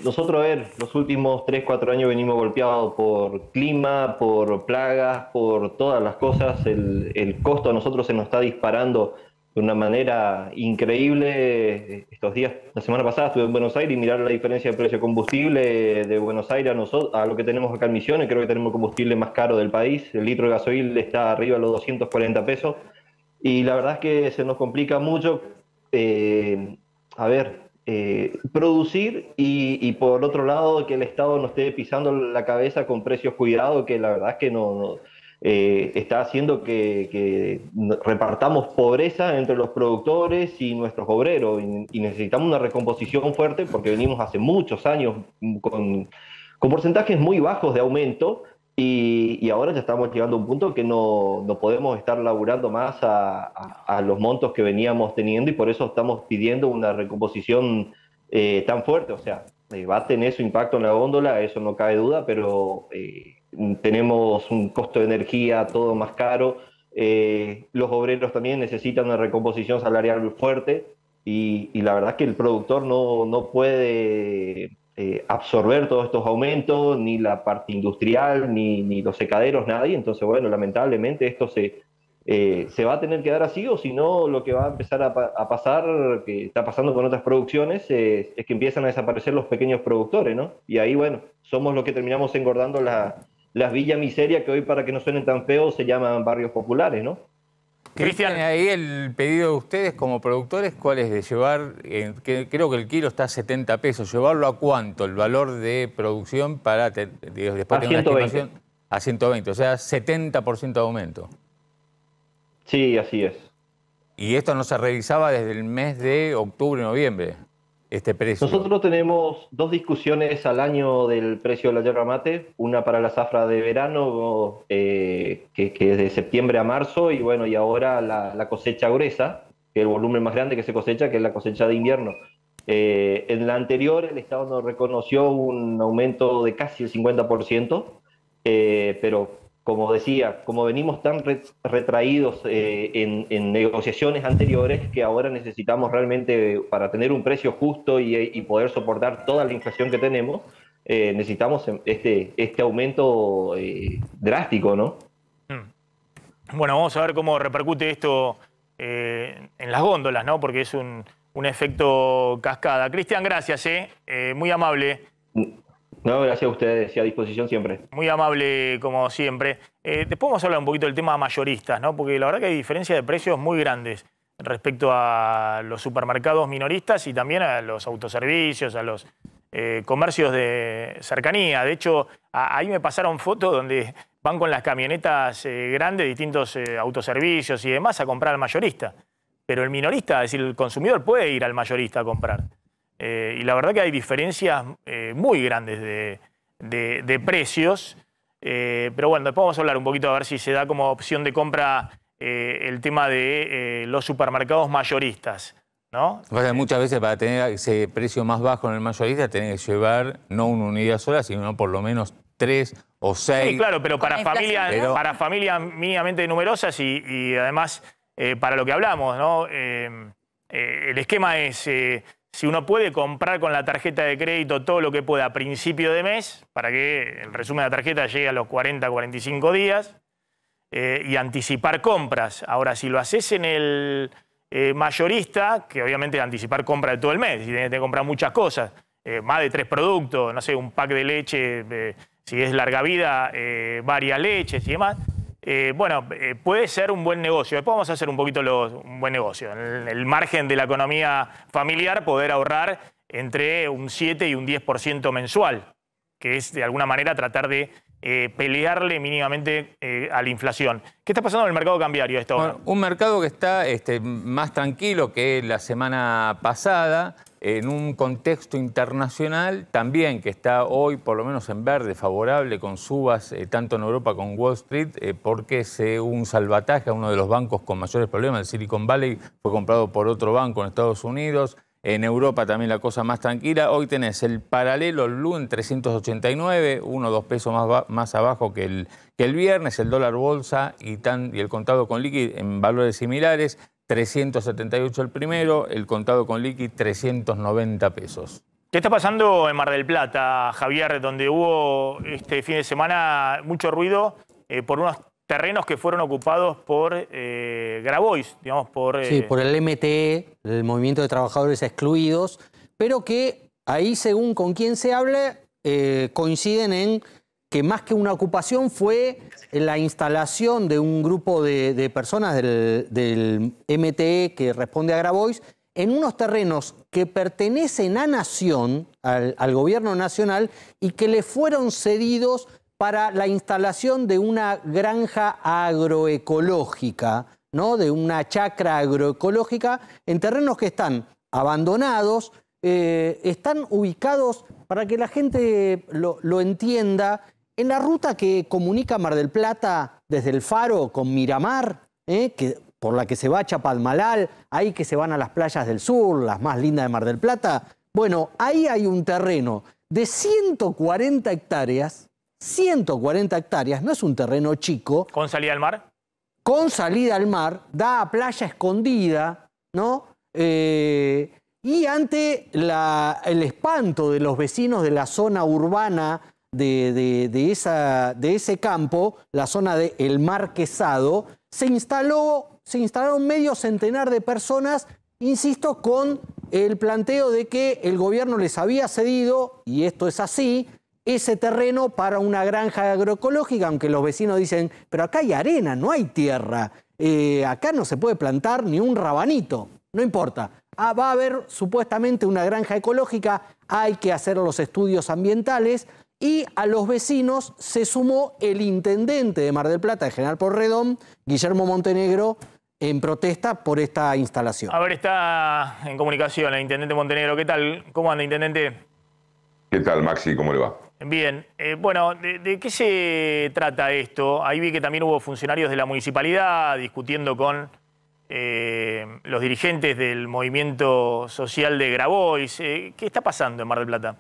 Nosotros, los últimos 3-4 años venimos golpeados por clima, por plagas, por todas las cosas. El costo a nosotros se nos está disparando de una manera increíble. Estos días, la semana pasada estuve en Buenos Aires y mirar la diferencia de precio de combustible de Buenos Aires a lo que tenemos acá en Misiones. Creo que tenemos el combustible más caro del país. El litro de gasoil está arriba de los 240 pesos. Y la verdad es que se nos complica mucho producir y por otro lado que el Estado no esté pisando la cabeza con precios cuidados, que la verdad es que no está haciendo que repartamos pobreza entre los productores y nuestros obreros y necesitamos una recomposición fuerte porque venimos hace muchos años con porcentajes muy bajos de aumento. Y ahora ya estamos llegando a un punto que no podemos estar laburando más a los montos que veníamos teniendo y por eso estamos pidiendo una recomposición tan fuerte. O sea, va a tener su impacto en la góndola, eso no cabe duda, pero tenemos un costo de energía todo más caro. Los obreros también necesitan una recomposición salarial fuerte y la verdad es que el productor no puede absorber todos estos aumentos, ni la parte industrial, ni los secaderos, nadie. Entonces, bueno, lamentablemente esto se va a tener que dar así, o si no, lo que va a empezar a pasar, que está pasando con otras producciones, es que empiezan a desaparecer los pequeños productores, ¿no? Y ahí, bueno, somos los que terminamos engordando las villas miseria, que hoy, para que no suenen tan feos, se llaman barrios populares, ¿no? Cristian, ahí el pedido de ustedes como productores, ¿cuál es? De llevar, creo que el kilo está a 70 pesos, ¿llevarlo a cuánto? El valor de producción para después tener una estimación a 120, o sea, 70% de aumento. Sí, así es. Y esto no se revisaba desde el mes de octubre, noviembre, este precio. Nosotros tenemos 2 discusiones al año del precio de la yerba mate, una para la zafra de verano, que es de septiembre a marzo, y bueno, y ahora la cosecha gruesa, que es el volumen más grande que se cosecha, que es la cosecha de invierno. En la anterior el Estado nos reconoció un aumento de casi el 50%, pero como decía, como venimos tan retraídos en negociaciones anteriores, que ahora necesitamos realmente, para tener un precio justo y poder soportar toda la inflación que tenemos, necesitamos este aumento drástico, ¿no? Bueno, vamos a ver cómo repercute esto en las góndolas, ¿no? Porque es un efecto cascada. Cristian, gracias, muy amable. No, gracias a ustedes y a disposición siempre. Muy amable, como siempre. Después vamos a hablar un poquito del tema mayoristas, ¿no? Porque la verdad que hay diferencias de precios muy grandes respecto a los supermercados minoristas y también a los autoservicios, a los comercios de cercanía. De hecho, ahí me pasaron fotos donde van con las camionetas grandes de distintos autoservicios y demás a comprar al mayorista. Pero el minorista, es decir, el consumidor puede ir al mayorista a comprar. Y la verdad que hay diferencias muy grandes de precios. Pero bueno, después vamos a hablar un poquito a ver si se da como opción de compra el tema de los supermercados mayoristas, ¿no? Muchas veces para tener ese precio más bajo en el mayorista tenés que llevar no una unidad sola, sino por lo menos 3 o 6. Sí, claro, pero para familias mínimamente numerosas y además para lo que hablamos, ¿no? El esquema es, si uno puede comprar con la tarjeta de crédito todo lo que pueda a principio de mes, para que el resumen de la tarjeta llegue a los 40, 45 días, y anticipar compras. Ahora, si lo haces en el mayorista, que obviamente anticipar compra de todo el mes, si tienes que comprar muchas cosas, más de 3 productos, no sé, un pack de leche, si es larga vida, varias leches y demás, puede ser un buen negocio. Después vamos a hacer un poquito un buen negocio. En el margen de la economía familiar, poder ahorrar entre un 7 y un 10% mensual, que es de alguna manera tratar de pelearle mínimamente a la inflación. ¿Qué está pasando en el mercado cambiario a esta hora? Bueno, un mercado que está más tranquilo que la semana pasada, en un contexto internacional también que está hoy por lo menos en verde, favorable, con subas tanto en Europa como en Wall Street, porque un salvataje a uno de los bancos con mayores problemas, el Silicon Valley, fue comprado por otro banco en Estados Unidos. En Europa también la cosa más tranquila. Hoy tenés el paralelo, el blue, en 389, 1 o 2 pesos más abajo que el viernes. El dólar bolsa y el contado con liqui en valores similares. 378 el primero, el contado con liqui 390 pesos. ¿Qué está pasando en Mar del Plata, Javier, donde hubo este fin de semana mucho ruido por unos terrenos que fueron ocupados por Grabois, digamos, Sí, por el MTE, el Movimiento de Trabajadores Excluidos, pero que ahí, según con quién se hable, coinciden en que más que una ocupación fue la instalación de un grupo de personas del MTE que responde a Grabois en unos terrenos que pertenecen a Nación, al gobierno nacional, y que le fueron cedidos para la instalación de una granja agroecológica, ¿no? De una chacra agroecológica en terrenos que están abandonados, están ubicados, para que la gente lo entienda, en la ruta que comunica Mar del Plata desde el Faro con Miramar, por la que se va a Chapalmalal, ahí que se van a las playas del sur, las más lindas de Mar del Plata. Bueno, ahí hay un terreno de 140 hectáreas, 140 hectáreas, no es un terreno chico. ¿Con salida al mar? Con salida al mar, da a playa escondida, ¿no? Y ante el espanto de los vecinos de la zona urbana de ese campo, la zona de El Marquesado, se instalaron medio centenar de personas, insisto, con el planteo de que el gobierno les había cedido, y esto es así, ese terreno para una granja agroecológica, aunque los vecinos dicen, pero acá hay arena, no hay tierra, acá no se puede plantar ni un rabanito, no importa. Va a haber supuestamente una granja ecológica, hay que hacer los estudios ambientales, y a los vecinos se sumó el intendente de Mar del Plata, el general Porredón, Guillermo Montenegro, en protesta por esta instalación. A ver, está en comunicación el intendente Montenegro. ¿Qué tal? ¿Cómo anda, intendente? ¿Qué tal, Maxi? ¿Cómo le va? Bien. Bueno, ¿de qué se trata esto? Ahí vi que también hubo funcionarios de la municipalidad discutiendo con los dirigentes del movimiento social de Grabois. ¿Qué está pasando en Mar del Plata?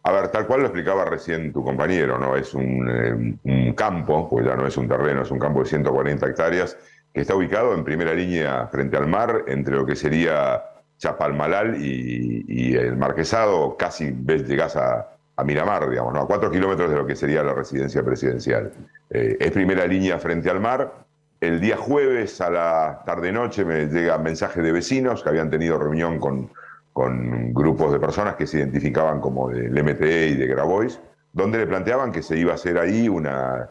A ver, tal cual lo explicaba recién tu compañero, ¿no? Es un campo, pues ya no es un terreno, es un campo de 140 hectáreas que está ubicado en primera línea frente al mar, entre lo que sería Chapalmalal y el Marquesado. Casi llegás a Miramar, digamos, ¿no? A 4 kilómetros de lo que sería la residencia presidencial. Es primera línea frente al mar. El día jueves a la tarde-noche me llega mensaje de vecinos que habían tenido reunión con grupos de personas que se identificaban como del MTE y de Grabois, donde le planteaban que se iba a hacer ahí una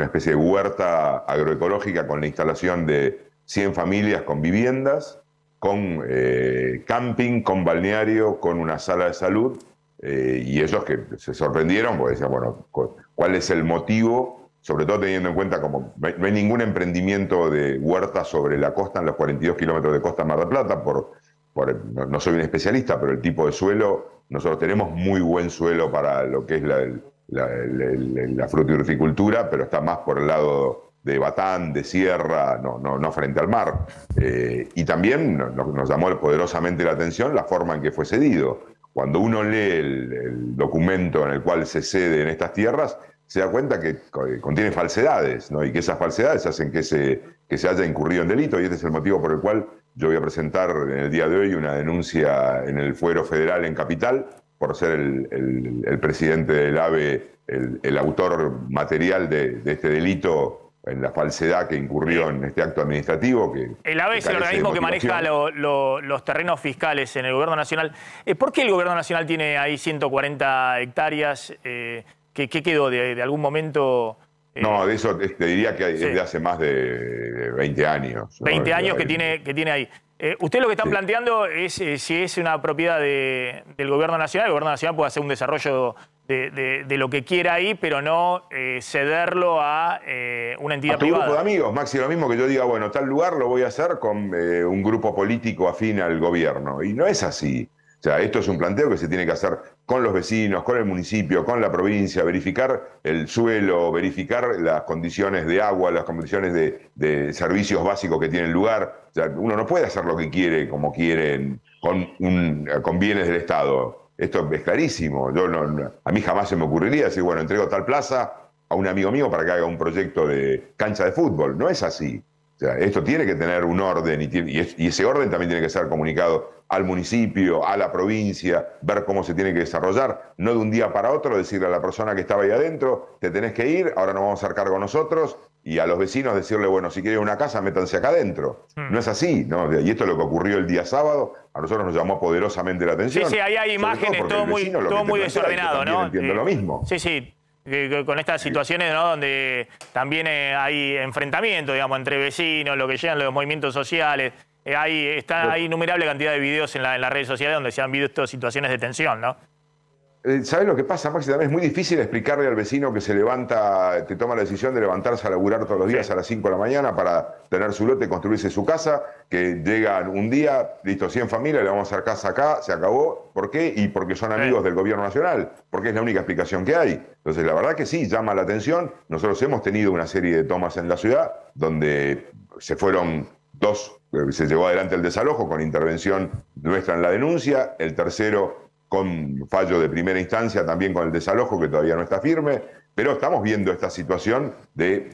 especie de huerta agroecológica con la instalación de 100 familias con viviendas, con camping, con balneario, con una sala de salud, y ellos que se sorprendieron porque decían, bueno, ¿cuál es el motivo? Sobre todo teniendo en cuenta como no hay ningún emprendimiento de huerta sobre la costa, en los 42 kilómetros de costa de Mar del Plata, no soy un especialista, pero el tipo de suelo, nosotros tenemos muy buen suelo para lo que es la fruta y horticultura, pero está más por el lado de Batán, de Sierra, no frente al mar. Y también nos llamó poderosamente la atención la forma en que fue cedido. Cuando uno lee el documento en el cual se cede en estas tierras, se da cuenta que contiene falsedades, ¿no? Y que esas falsedades hacen que se haya incurrido en delito, y este es el motivo por el cual yo voy a presentar en el día de hoy una denuncia en el Fuero Federal en Capital por ser el presidente del AVE el autor material de este delito en la falsedad que incurrió en este acto administrativo. El AVE es el organismo que maneja los terrenos fiscales en el Gobierno Nacional. ¿Por qué el Gobierno Nacional tiene ahí 140 hectáreas? ¿Qué quedó de algún momento? No, de eso te diría que es de hace más de 20 años. 20 años que tiene ahí. Usted lo que está planteando es si es una propiedad del Gobierno Nacional, el Gobierno Nacional puede hacer un desarrollo de lo que quiera ahí, pero no cederlo a una entidad privada. A tu grupo de amigos, Maxi, lo mismo que yo diga, bueno, tal lugar lo voy a hacer con un grupo político afín al gobierno. Y no es así. O sea, esto es un planteo que se tiene que hacer con los vecinos, con el municipio, con la provincia, verificar el suelo, verificar las condiciones de agua, las condiciones de servicios básicos que tiene el lugar. O sea, uno no puede hacer lo que quiere, como quieren, con bienes del Estado. Esto es clarísimo. A mí jamás se me ocurriría decir, bueno, entrego tal plaza a un amigo mío para que haga un proyecto de cancha de fútbol. No es así. O sea, esto tiene que tener un orden y ese orden también tiene que ser comunicado al municipio, a la provincia, ver cómo se tiene que desarrollar, no de un día para otro decirle a la persona que estaba ahí adentro, te tenés que ir, ahora nos vamos a hacer cargo nosotros, y a los vecinos decirle, bueno, si quieren una casa, métanse acá adentro. No es así, ¿no? Y esto es lo que ocurrió el día sábado, a nosotros nos llamó poderosamente la atención. Sí, ahí hay imágenes, todo muy desordenado, ¿no? Entiendo lo mismo. Sí. Con estas situaciones, ¿no? Donde también hay enfrentamientos, digamos, entre vecinos, lo que llegan los movimientos sociales. Hay innumerable cantidad de videos en las redes sociales donde se han visto situaciones de tensión, ¿no? ¿Sabes lo que pasa, Maxi? También es muy difícil explicarle al vecino que se levanta, que toma la decisión de levantarse a laburar todos los días a las 5 de la mañana para tener su lote, construirse su casa, que llegan un día, listo, 100 familias, le vamos a hacer casa acá, se acabó. ¿Por qué? Y porque son amigos del gobierno nacional, porque es la única explicación que hay. Entonces, la verdad que sí, llama la atención. Nosotros hemos tenido una serie de tomas en la ciudad donde se fueron se llevó adelante el desalojo con intervención nuestra en la denuncia, el tercero con fallo de primera instancia, también con el desalojo, que todavía no está firme, pero estamos viendo esta situación de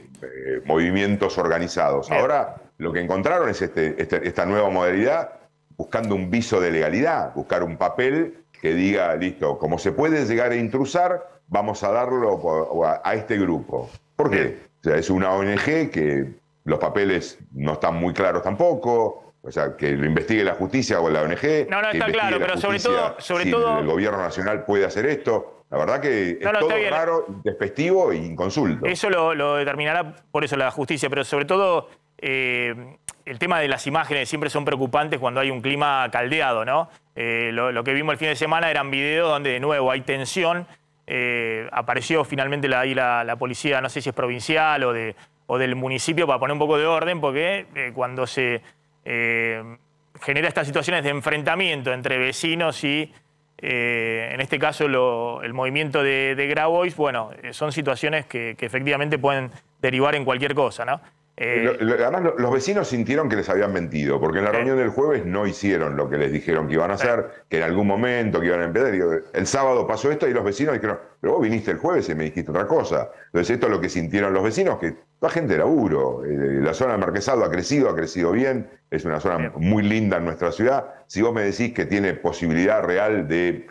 movimientos organizados. Ahora, lo que encontraron es esta nueva modalidad, buscando un viso de legalidad, buscar un papel que diga, listo, como se puede llegar a intrusar, vamos a darlo a este grupo. ¿Por qué? O sea, es una ONG que los papeles no están muy claros tampoco. O sea, que lo investigue la justicia o la ONG. No, está claro, pero sobre todo... el gobierno nacional puede hacer esto. La verdad que es todo raro, despectivo e inconsulto. Eso lo determinará, por eso, la justicia, pero sobre todo el tema de las imágenes siempre son preocupantes cuando hay un clima caldeado, ¿no? Lo que vimos el fin de semana eran videos donde, de nuevo, hay tensión. Apareció finalmente la policía, no sé si es provincial o del municipio, para poner un poco de orden, porque cuando se... genera estas situaciones de enfrentamiento entre vecinos y, en este caso, el movimiento de Grabois, bueno, son situaciones que efectivamente pueden derivar en cualquier cosa, ¿no? Además, los vecinos sintieron que les habían mentido, porque en la reunión del jueves no hicieron lo que les dijeron que iban a hacer, que en algún momento que iban a empezar. El sábado pasó esto y los vecinos dijeron, pero vos viniste el jueves y me dijiste otra cosa. Entonces esto es lo que sintieron los vecinos, que la gente de laburo. La zona del Marquesado ha crecido bien, es una zona muy linda en nuestra ciudad. Si vos me decís que tiene posibilidad real de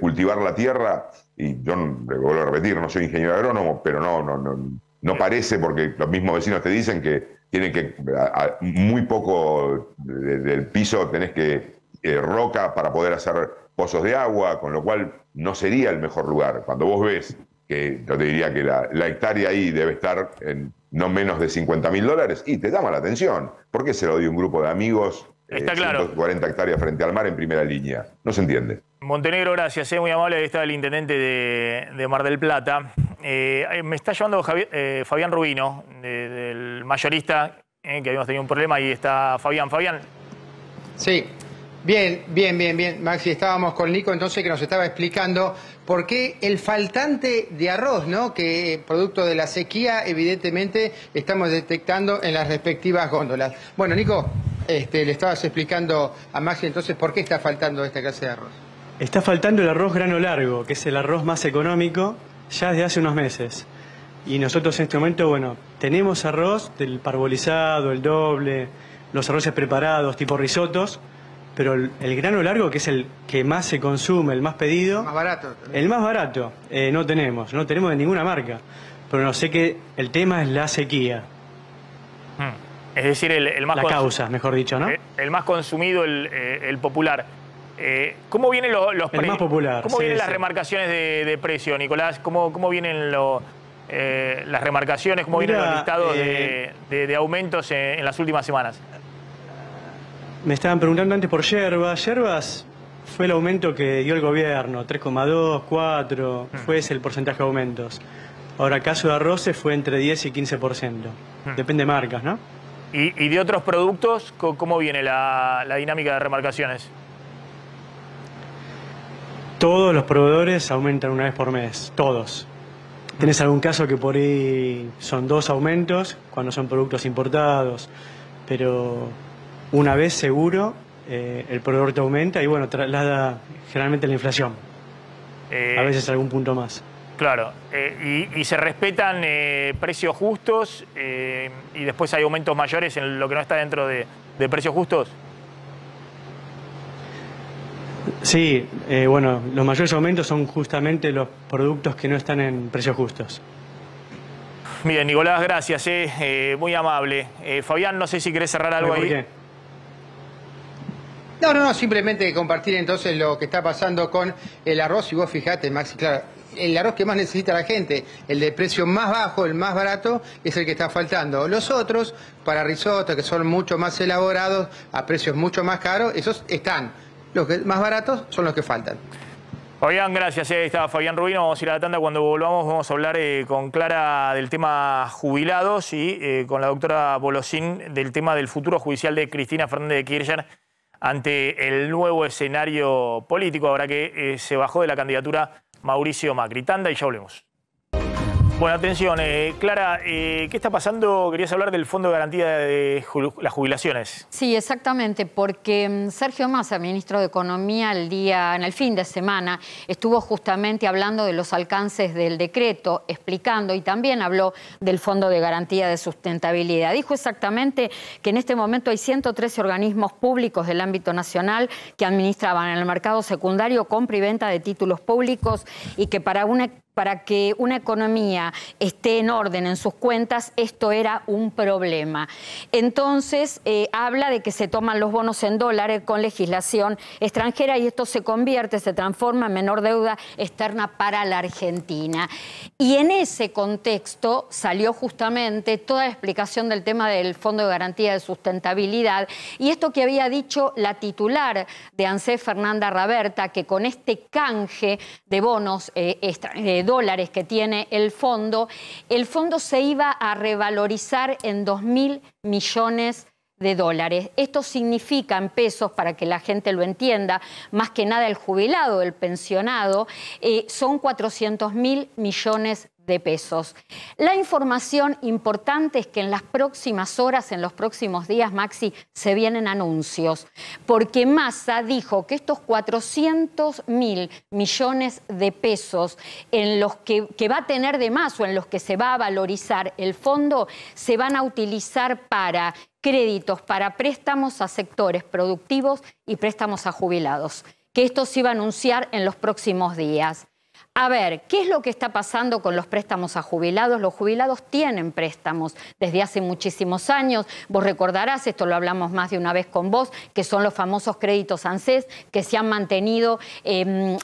cultivar la tierra, y yo, vuelvo a repetir, no soy ingeniero agrónomo, pero no parece, porque los mismos vecinos te dicen que tienen que, muy poco del piso tenés que roca para poder hacer pozos de agua, con lo cual no sería el mejor lugar. Cuando vos ves que yo te diría que la hectárea ahí debe estar en no menos de $50.000, y te llama la atención. ¿Por qué se lo dio un grupo de amigos? Está claro. 140 hectáreas frente al mar en primera línea. No se entiende. Montenegro, gracias. Muy amable. Ahí está el intendente de Mar del Plata. Me está llevando Fabián Rubino, del mayorista, que habíamos tenido un problema. Ahí está Fabián. Fabián. Sí. Bien, Maxi. Estábamos con Nico, entonces, que nos estaba explicando ¿por qué el faltante de arroz, ¿no? Que producto de la sequía, evidentemente, estamos detectando en las respectivas góndolas? Bueno, Nico, le estabas explicando a Maxi entonces por qué está faltando esta clase de arroz. Está faltando el arroz grano largo, que es el arroz más económico, ya desde hace unos meses. Y nosotros en este momento, bueno, tenemos arroz del parbolizado, el doble, los arroces preparados, tipo risotos, pero el grano largo, que es el que más se consume, el más pedido... Más barato. El más barato, no tenemos de ninguna marca. Pero no sé que el tema es la sequía. Es decir, el más... La causa, mejor dicho, ¿no? El más consumido, el popular. ¿Cómo vienen los precios? El más popular. ¿Cómo vienen las remarcaciones de precio, Nicolás? ¿Cómo vienen las remarcaciones? ¿Cómo vienen los listados de aumentos en las últimas semanas? Me estaban preguntando antes por yerbas. Yerbas fue el aumento que dio el gobierno, 3,2, 4, fue ese el porcentaje de aumentos. Ahora, caso de arroces fue entre 10 y 15%. Depende de marcas, ¿no? ¿Y de otros productos, cómo viene la dinámica de remarcaciones? Todos los proveedores aumentan una vez por mes, todos. ¿Tenés algún caso que por ahí son 2 aumentos cuando son productos importados? Pero una vez seguro el proveedor te aumenta y bueno, traslada generalmente la inflación. A veces algún punto más. Claro, y se respetan precios justos y después hay aumentos mayores en lo que no está dentro de precios justos. Sí, bueno, los mayores aumentos son justamente los productos que no están en precios justos. Bien, Nicolás, gracias, muy amable. Fabián, no sé si querés cerrar algo ahí. ¿Qué? No, simplemente compartir entonces lo que está pasando con el arroz. Y vos fijate, Maxi, claro, el arroz que más necesita la gente, el de precio más bajo, el más barato, es el que está faltando. Los otros, para risotto, que son mucho más elaborados, a precios mucho más caros, esos están. Los que más baratos son los que faltan. Fabián, gracias. Ahí está Fabián Rubino. Vamos a ir a la tanda. Cuando volvamos vamos a hablar con Clara del tema jubilados y con la doctora Bolosín del tema del futuro judicial de Cristina Fernández de Kirchner ante el nuevo escenario político, ahora que se bajó de la candidatura Mauricio Macri. Tanda y ya volvemos. Bueno, atención, Clara, ¿qué está pasando? Querías hablar del Fondo de Garantía de las Jubilaciones. Sí, exactamente, porque Sergio Massa, ministro de Economía, en el fin de semana, estuvo justamente hablando de los alcances del decreto, explicando, y también habló del Fondo de Garantía de Sustentabilidad. Dijo exactamente que en este momento hay 113 organismos públicos del ámbito nacional que administraban en el mercado secundario compra y venta de títulos públicos y que para que una economía esté en orden en sus cuentas, esto era un problema. Entonces, habla de que se toman los bonos en dólares con legislación extranjera y esto se transforma en menor deuda externa para la Argentina. Y en ese contexto salió justamente toda la explicación del tema del Fondo de Garantía de Sustentabilidad y esto que había dicho la titular de ANSES, Fernanda Raberta, que con este canje de bonos dólares que tiene el fondo se iba a revalorizar en 2.000 millones de dólares. Esto significa en pesos, para que la gente lo entienda, más que nada el jubilado, el pensionado, son 400.000 millones de pesos. La información importante es que en las próximas horas, en los próximos días, Maxi, se vienen anuncios, porque Massa dijo que estos 400.000 millones de pesos en los que va a tener de más o en los que se va a valorizar el fondo, se van a utilizar para créditos, para préstamos a sectores productivos y préstamos a jubilados, que esto se iba a anunciar en los próximos días. A ver, ¿qué es lo que está pasando con los préstamos a jubilados? Los jubilados tienen préstamos desde hace muchísimos años. Vos recordarás, esto lo hablamos más de una vez con vos, que son los famosos créditos ANSES que se han mantenido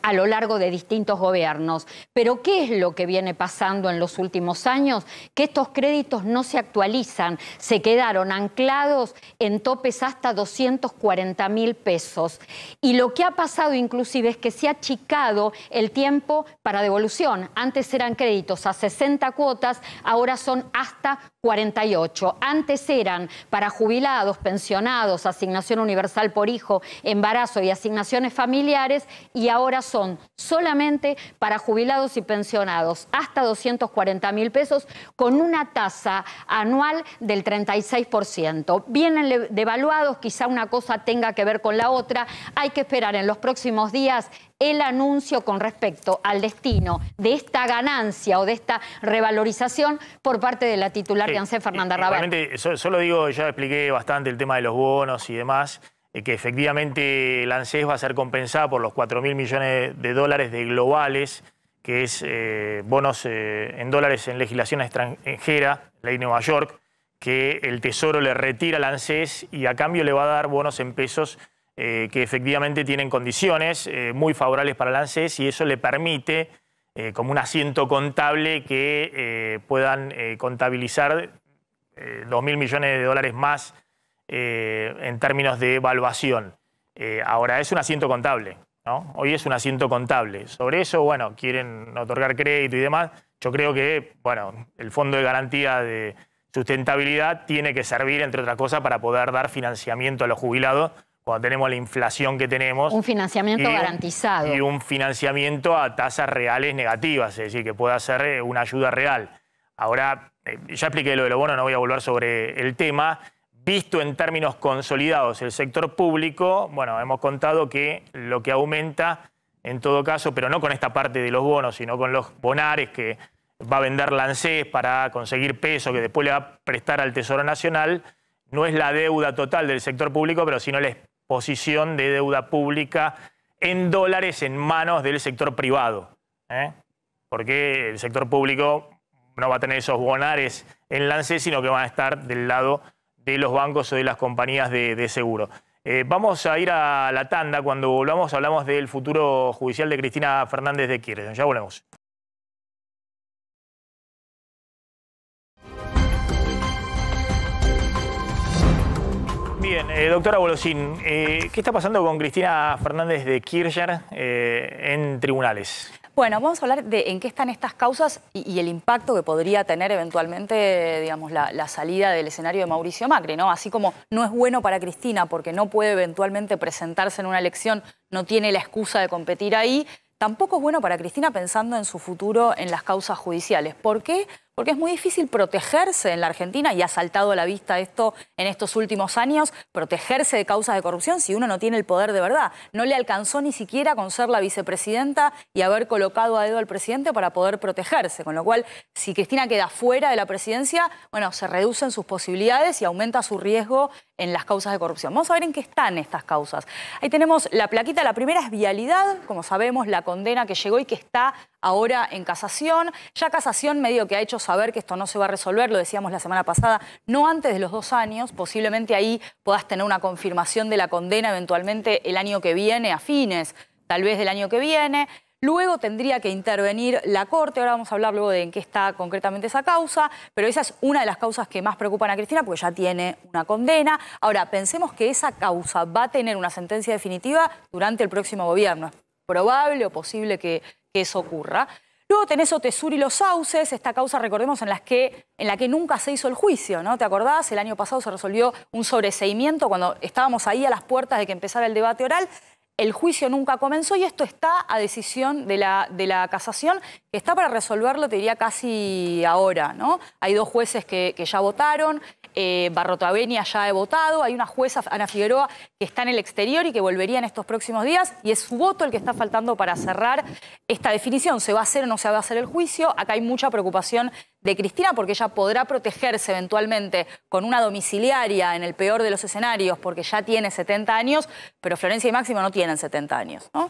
a lo largo de distintos gobiernos. Pero ¿qué es lo que viene pasando en los últimos años? Que estos créditos no se actualizan, se quedaron anclados en topes hasta 240.000 pesos. Y lo que ha pasado inclusive es que se ha achicado el tiempo para devolución. Antes eran créditos a 60 cuotas, ahora son hasta 48. Antes eran para jubilados, pensionados, asignación universal por hijo, embarazo y asignaciones familiares, y ahora son solamente para jubilados y pensionados hasta 240.000 pesos, con una tasa anual del 36%. Vienen devaluados, quizá una cosa tenga que ver con la otra. Hay que esperar en los próximos días el anuncio con respecto al destino de esta ganancia o de esta revalorización por parte de la titular de ANSES, Fernanda Rabat. Realmente, solo digo, ya expliqué bastante el tema de los bonos y demás, que efectivamente la ANSES va a ser compensada por los 4.000 millones de dólares de globales, que es bonos en dólares en legislación extranjera, ley Nueva York, que el Tesoro le retira a la ANSES y a cambio le va a dar bonos en pesos que efectivamente tienen condiciones muy favorables para la ANSES, y eso le permite, como un asiento contable, que puedan contabilizar 2.000 millones de dólares más en términos de evaluación. Ahora, es un asiento contable, ¿no? Hoy es un asiento contable. Sobre eso, bueno, quieren otorgar crédito y demás. Yo creo que, bueno, el Fondo de Garantía de Sustentabilidad tiene que servir, entre otras cosas, para poder dar financiamiento a los jubilados cuando tenemos la inflación que tenemos. Un financiamiento garantizado. Y un financiamiento a tasas reales negativas, es decir, que pueda ser una ayuda real. Ahora, ya expliqué lo de los bonos, no voy a volver sobre el tema. Visto en términos consolidados el sector público, bueno, hemos contado que lo que aumenta, en todo caso, pero no con esta parte de los bonos, sino con los bonares que va a vender la ANSES para conseguir peso que después le va a prestar al Tesoro Nacional, no es la deuda total del sector público, pero sino la exposición de deuda pública en dólares en manos del sector privado, porque el sector público no va a tener esos bonares en la ANSES, sino que van a estar del lado de los bancos o de las compañías de seguro. Vamos a ir a la tanda. Cuando volvamos hablamos del futuro judicial de Cristina Fernández de Kirchner. Ya volvemos. Bien, doctora Bolosín, ¿qué está pasando con Cristina Fernández de Kirchner en tribunales? Bueno, vamos a hablar de en qué están estas causas y el impacto que podría tener eventualmente, digamos, la salida del escenario de Mauricio Macri, ¿no? Así como no es bueno para Cristina porque no puede eventualmente presentarse en una elección, no tiene la excusa de competir ahí, tampoco es bueno para Cristina pensando en su futuro en las causas judiciales. ¿Por qué? Porque es muy difícil protegerse en la Argentina, y ha saltado a la vista esto en estos últimos años, protegerse de causas de corrupción si uno no tiene el poder de verdad. No le alcanzó ni siquiera con ser la vicepresidenta y haber colocado a dedo al presidente para poder protegerse. Con lo cual, si Cristina queda fuera de la presidencia, bueno, se reducen sus posibilidades y aumenta su riesgo en las causas de corrupción. Vamos a ver en qué están estas causas. Ahí tenemos la plaquita. La primera es vialidad, como sabemos, la condena que llegó y que está ahora en casación. Ya casación medio que ha hecho saber que esto no se va a resolver, lo decíamos la semana pasada, no antes de los 2 años. Posiblemente ahí puedas tener una confirmación de la condena eventualmente el año que viene, a fines tal vez del año que viene. Luego tendría que intervenir la Corte. Ahora vamos a hablar luego de en qué está concretamente esa causa, pero esa es una de las causas que más preocupan a Cristina porque ya tiene una condena. Ahora, pensemos que esa causa va a tener una sentencia definitiva durante el próximo gobierno. Es probable o posible que eso ocurra. Luego tenés Otesur y los Sauces, esta causa, recordemos, en la que nunca se hizo el juicio, ¿no? ¿Te acordás? El año pasado se resolvió un sobreseimiento cuando estábamos ahí a las puertas de que empezara el debate oral. El juicio nunca comenzó y esto está a decisión de la casación, que está para resolverlo, te diría, casi ahora, ¿no? Hay 2 jueces que ya votaron, Barrotabenia ya ha votado, hay una jueza, Ana Figueroa, que está en el exterior y que volvería en estos próximos días, y es su voto el que está faltando para cerrar esta definición. ¿Se va a hacer o no se va a hacer el juicio? Acá hay mucha preocupación de Cristina porque ella podrá protegerse eventualmente con una domiciliaria en el peor de los escenarios porque ya tiene 70 años, pero Florencia y Máximo no tienen 70 años, ¿no?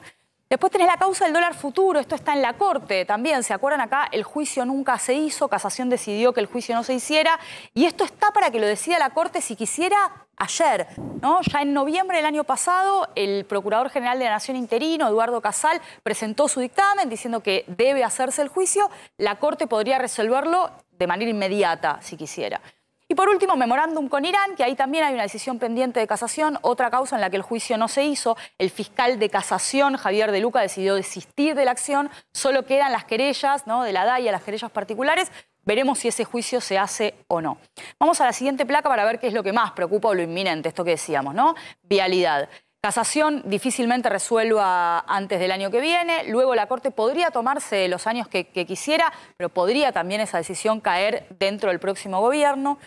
Después tenés la causa del dólar futuro, esto está en la Corte también, ¿se acuerdan acá? El juicio nunca se hizo, Casación decidió que el juicio no se hiciera y esto está para que lo decida la Corte si quisiera ayer, ¿no? Ya en noviembre del año pasado, el Procurador General de la Nación interino, Eduardo Casal, presentó su dictamen diciendo que debe hacerse el juicio. La Corte podría resolverlo de manera inmediata, si quisiera. Y por último, memorándum con Irán, que ahí también hay una decisión pendiente de casación, otra causa en la que el juicio no se hizo. El fiscal de casación, Javier De Luca, decidió desistir de la acción. Solo quedan las querellas, ¿no?, de la DAIA, las querellas particulares. Veremos si ese juicio se hace o no. Vamos a la siguiente placa para ver qué es lo que más preocupa o lo inminente, esto que decíamos, ¿no? Vialidad. Casación difícilmente resuelva antes del año que viene, luego la Corte podría tomarse los años que quisiera, pero podría también esa decisión caer dentro del próximo gobierno.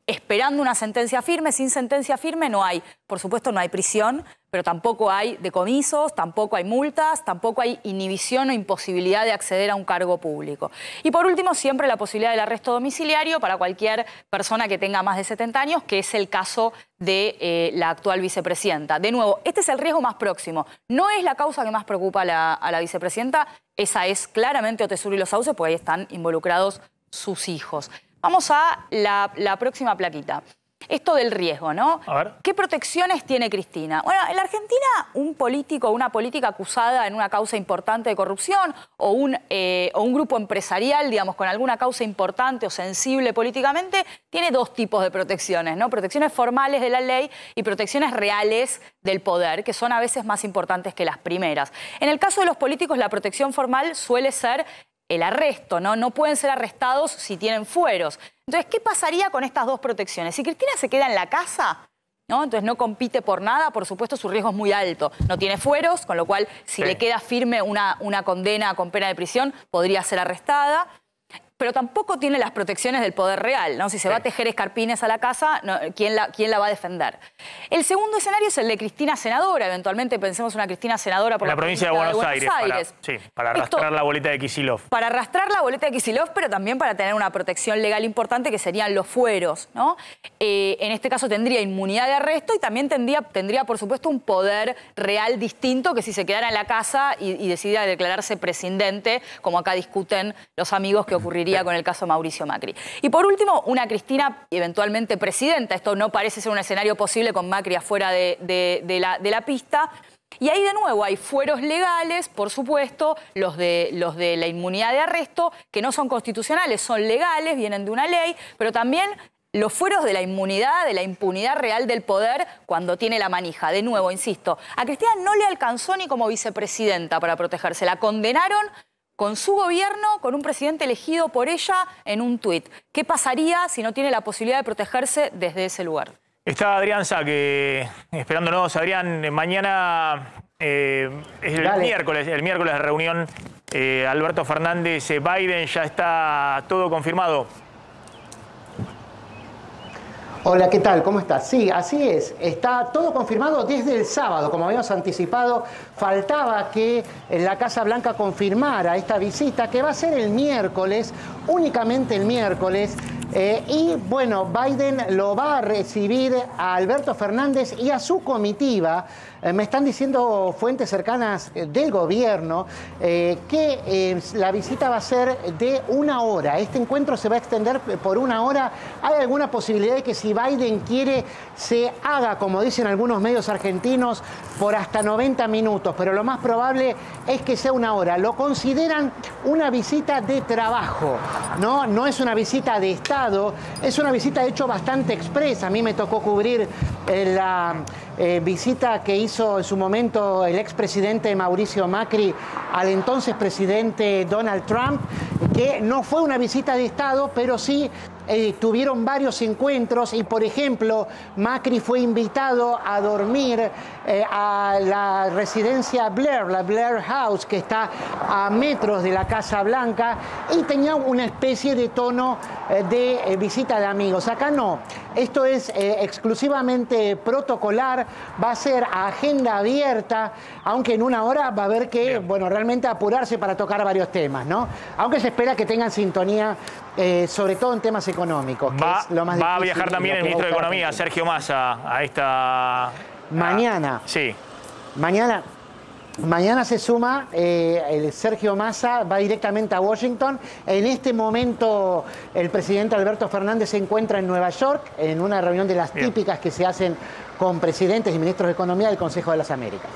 Esperando una sentencia firme, sin sentencia firme no hay, por supuesto no hay prisión, pero tampoco hay decomisos, tampoco hay multas, tampoco hay inhibición o imposibilidad de acceder a un cargo público. Y por último, siempre la posibilidad del arresto domiciliario para cualquier persona que tenga más de 70 años, que es el caso de la actual vicepresidenta. De nuevo, este es el riesgo más próximo. No es la causa que más preocupa a la vicepresidenta, esa es claramente Otesur y Los Sauces, porque ahí están involucrados sus hijos. Vamos a la próxima plaquita. Esto del riesgo, ¿no? A ver. ¿Qué protecciones tiene Cristina? Bueno, en la Argentina un político o una política acusada en una causa importante de corrupción o un grupo empresarial, digamos, con alguna causa importante o sensible políticamente, tiene dos tipos de protecciones, ¿no? Protecciones formales de la ley y protecciones reales del poder, que son a veces más importantes que las primeras. En el caso de los políticos, la protección formal suele ser el arresto, ¿no? No pueden ser arrestados si tienen fueros. Entonces, ¿qué pasaría con estas dos protecciones? Si Cristina se queda en la casa, ¿no? Entonces no compite por nada, por supuesto su riesgo es muy alto. No tiene fueros, con lo cual si le queda firme una condena con pena de prisión, podría ser arrestada. Pero tampoco tiene las protecciones del poder real, ¿no? Si se va a tejer escarpines a la casa, no, ¿quién la va a defender? El segundo escenario es el de Cristina senadora. Eventualmente pensemos una Cristina senadora por la provincia de Buenos Aires. Para arrastrar la boleta de Kicillof. Para arrastrar la boleta de Kicillof, pero también para tener una protección legal importante que serían los fueros, ¿no? En este caso tendría inmunidad de arresto y también tendría, por supuesto, un poder real distinto que si se quedara en la casa y decidiera declararse presidente, como acá discuten los amigos que ocurriría con el caso Mauricio Macri. Y por último, una Cristina eventualmente presidenta. Esto no parece ser un escenario posible con Macri afuera de la pista. Y ahí de nuevo hay fueros legales, por supuesto, los de la inmunidad de arresto, que no son constitucionales, son legales, vienen de una ley, pero también los fueros de la inmunidad, de la impunidad real del poder cuando tiene la manija. De nuevo, insisto, a Cristina no le alcanzó ni como vicepresidenta para protegerse. La condenaron con su gobierno, con un presidente elegido por ella en un tuit. ¿Qué pasaría si no tiene la posibilidad de protegerse desde ese lugar? Está Adrián Saque esperándonos. Adrián, mañana es el miércoles de reunión. Alberto Fernández, Biden, ya está todo confirmado. Hola, ¿qué tal? ¿Cómo estás? Sí, así es. Está todo confirmado desde el sábado, como habíamos anticipado. Faltaba que la Casa Blanca confirmara esta visita, que va a ser el miércoles, únicamente el miércoles. Y bueno, Biden lo va a recibir a Alberto Fernández y a su comitiva. Me están diciendo fuentes cercanas del gobierno que la visita va a ser de 1 hora. Este encuentro se va a extender por 1 hora. Hay alguna posibilidad de que si Biden quiere se haga, como dicen algunos medios argentinos, por hasta 90 minutos. Pero lo más probable es que sea 1 hora. Lo consideran una visita de trabajo, ¿no? No es una visita de Estado, es una visita de hecho bastante expresa. A mí me tocó cubrir la visita que hizo en su momento el expresidente Mauricio Macri al entonces presidente Donald Trump, que no fue una visita de Estado, pero sí tuvieron varios encuentros y, por ejemplo, Macri fue invitado a dormir a la residencia Blair, la Blair House, que está a metros de la Casa Blanca, y tenía una especie de tono de visita de amigos. Acá no. Esto es exclusivamente protocolar, va a ser a agenda abierta, aunque en 1 hora va a haber que, bueno, realmente apurarse para tocar varios temas, ¿no? Aunque se espera que tengan sintonía, sobre todo en temas económicos, que es lo más difícil. Va a viajar también el ministro de Economía, Sergio Massa, a esta... Mañana. Sí. Mañana se suma, el Sergio Massa va directamente a Washington. En este momento el presidente Alberto Fernández se encuentra en Nueva York, en una reunión de las típicas que se hacen con presidentes y ministros de Economía del Consejo de las Américas.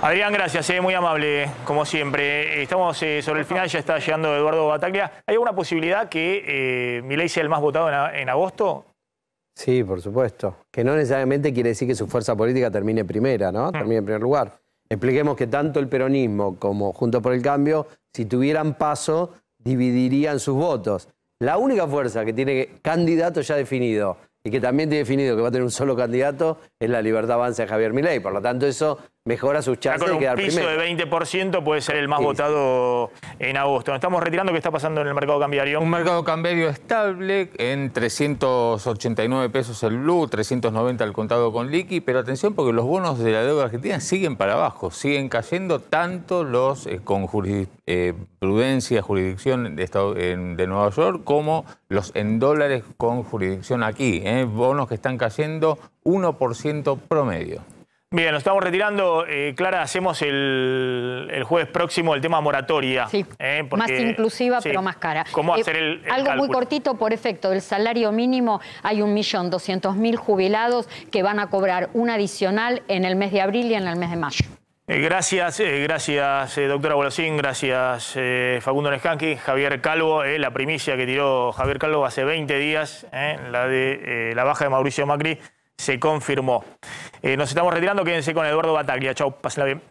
Adrián, gracias, muy amable, como siempre. Estamos sobre el final, ya está llegando Eduardo Bataglia. ¿Hay alguna posibilidad que Milei sea el más votado en agosto? Sí, por supuesto. Que no necesariamente quiere decir que su fuerza política termine primera, ¿no? Termine en primer lugar. Expliquemos que tanto el peronismo como Juntos por el Cambio, si tuvieran paso, dividirían sus votos. La única fuerza que tiene candidato ya definido y que también tiene definido que va a tener un solo candidato es la Libertad Avanza de Javier Milei. Por lo tanto, eso mejora sus chances de quedar primero. Con un piso de 20% puede ser el más votado en agosto. Nos estamos retirando. ¿Qué está pasando en el mercado cambiario? Un mercado cambiario estable en 389 pesos el blue, 390 el contado con liqui, pero atención porque los bonos de la deuda argentina siguen para abajo, siguen cayendo tanto los con prudencia, jurisdicción de Nueva York, como los en dólares con jurisdicción aquí. Bonos que están cayendo 1% promedio. Bien, nos estamos retirando. Clara, hacemos el jueves próximo el tema moratoria. Sí, porque, más inclusiva, pero más cara. ¿Cómo hacer el algo cálculo? muy cortito, por efecto del salario mínimo, hay 1.200.000 jubilados que van a cobrar un adicional en el mes de abril y en el mes de mayo. Gracias, doctora Bolosín, gracias Facundo Nescanqui, Javier Calvo, la primicia que tiró Javier Calvo hace 20 días, la de la baja de Mauricio Macri, se confirmó. Nos estamos retirando, quédense con Eduardo Bataglia. Chau, pásenla bien.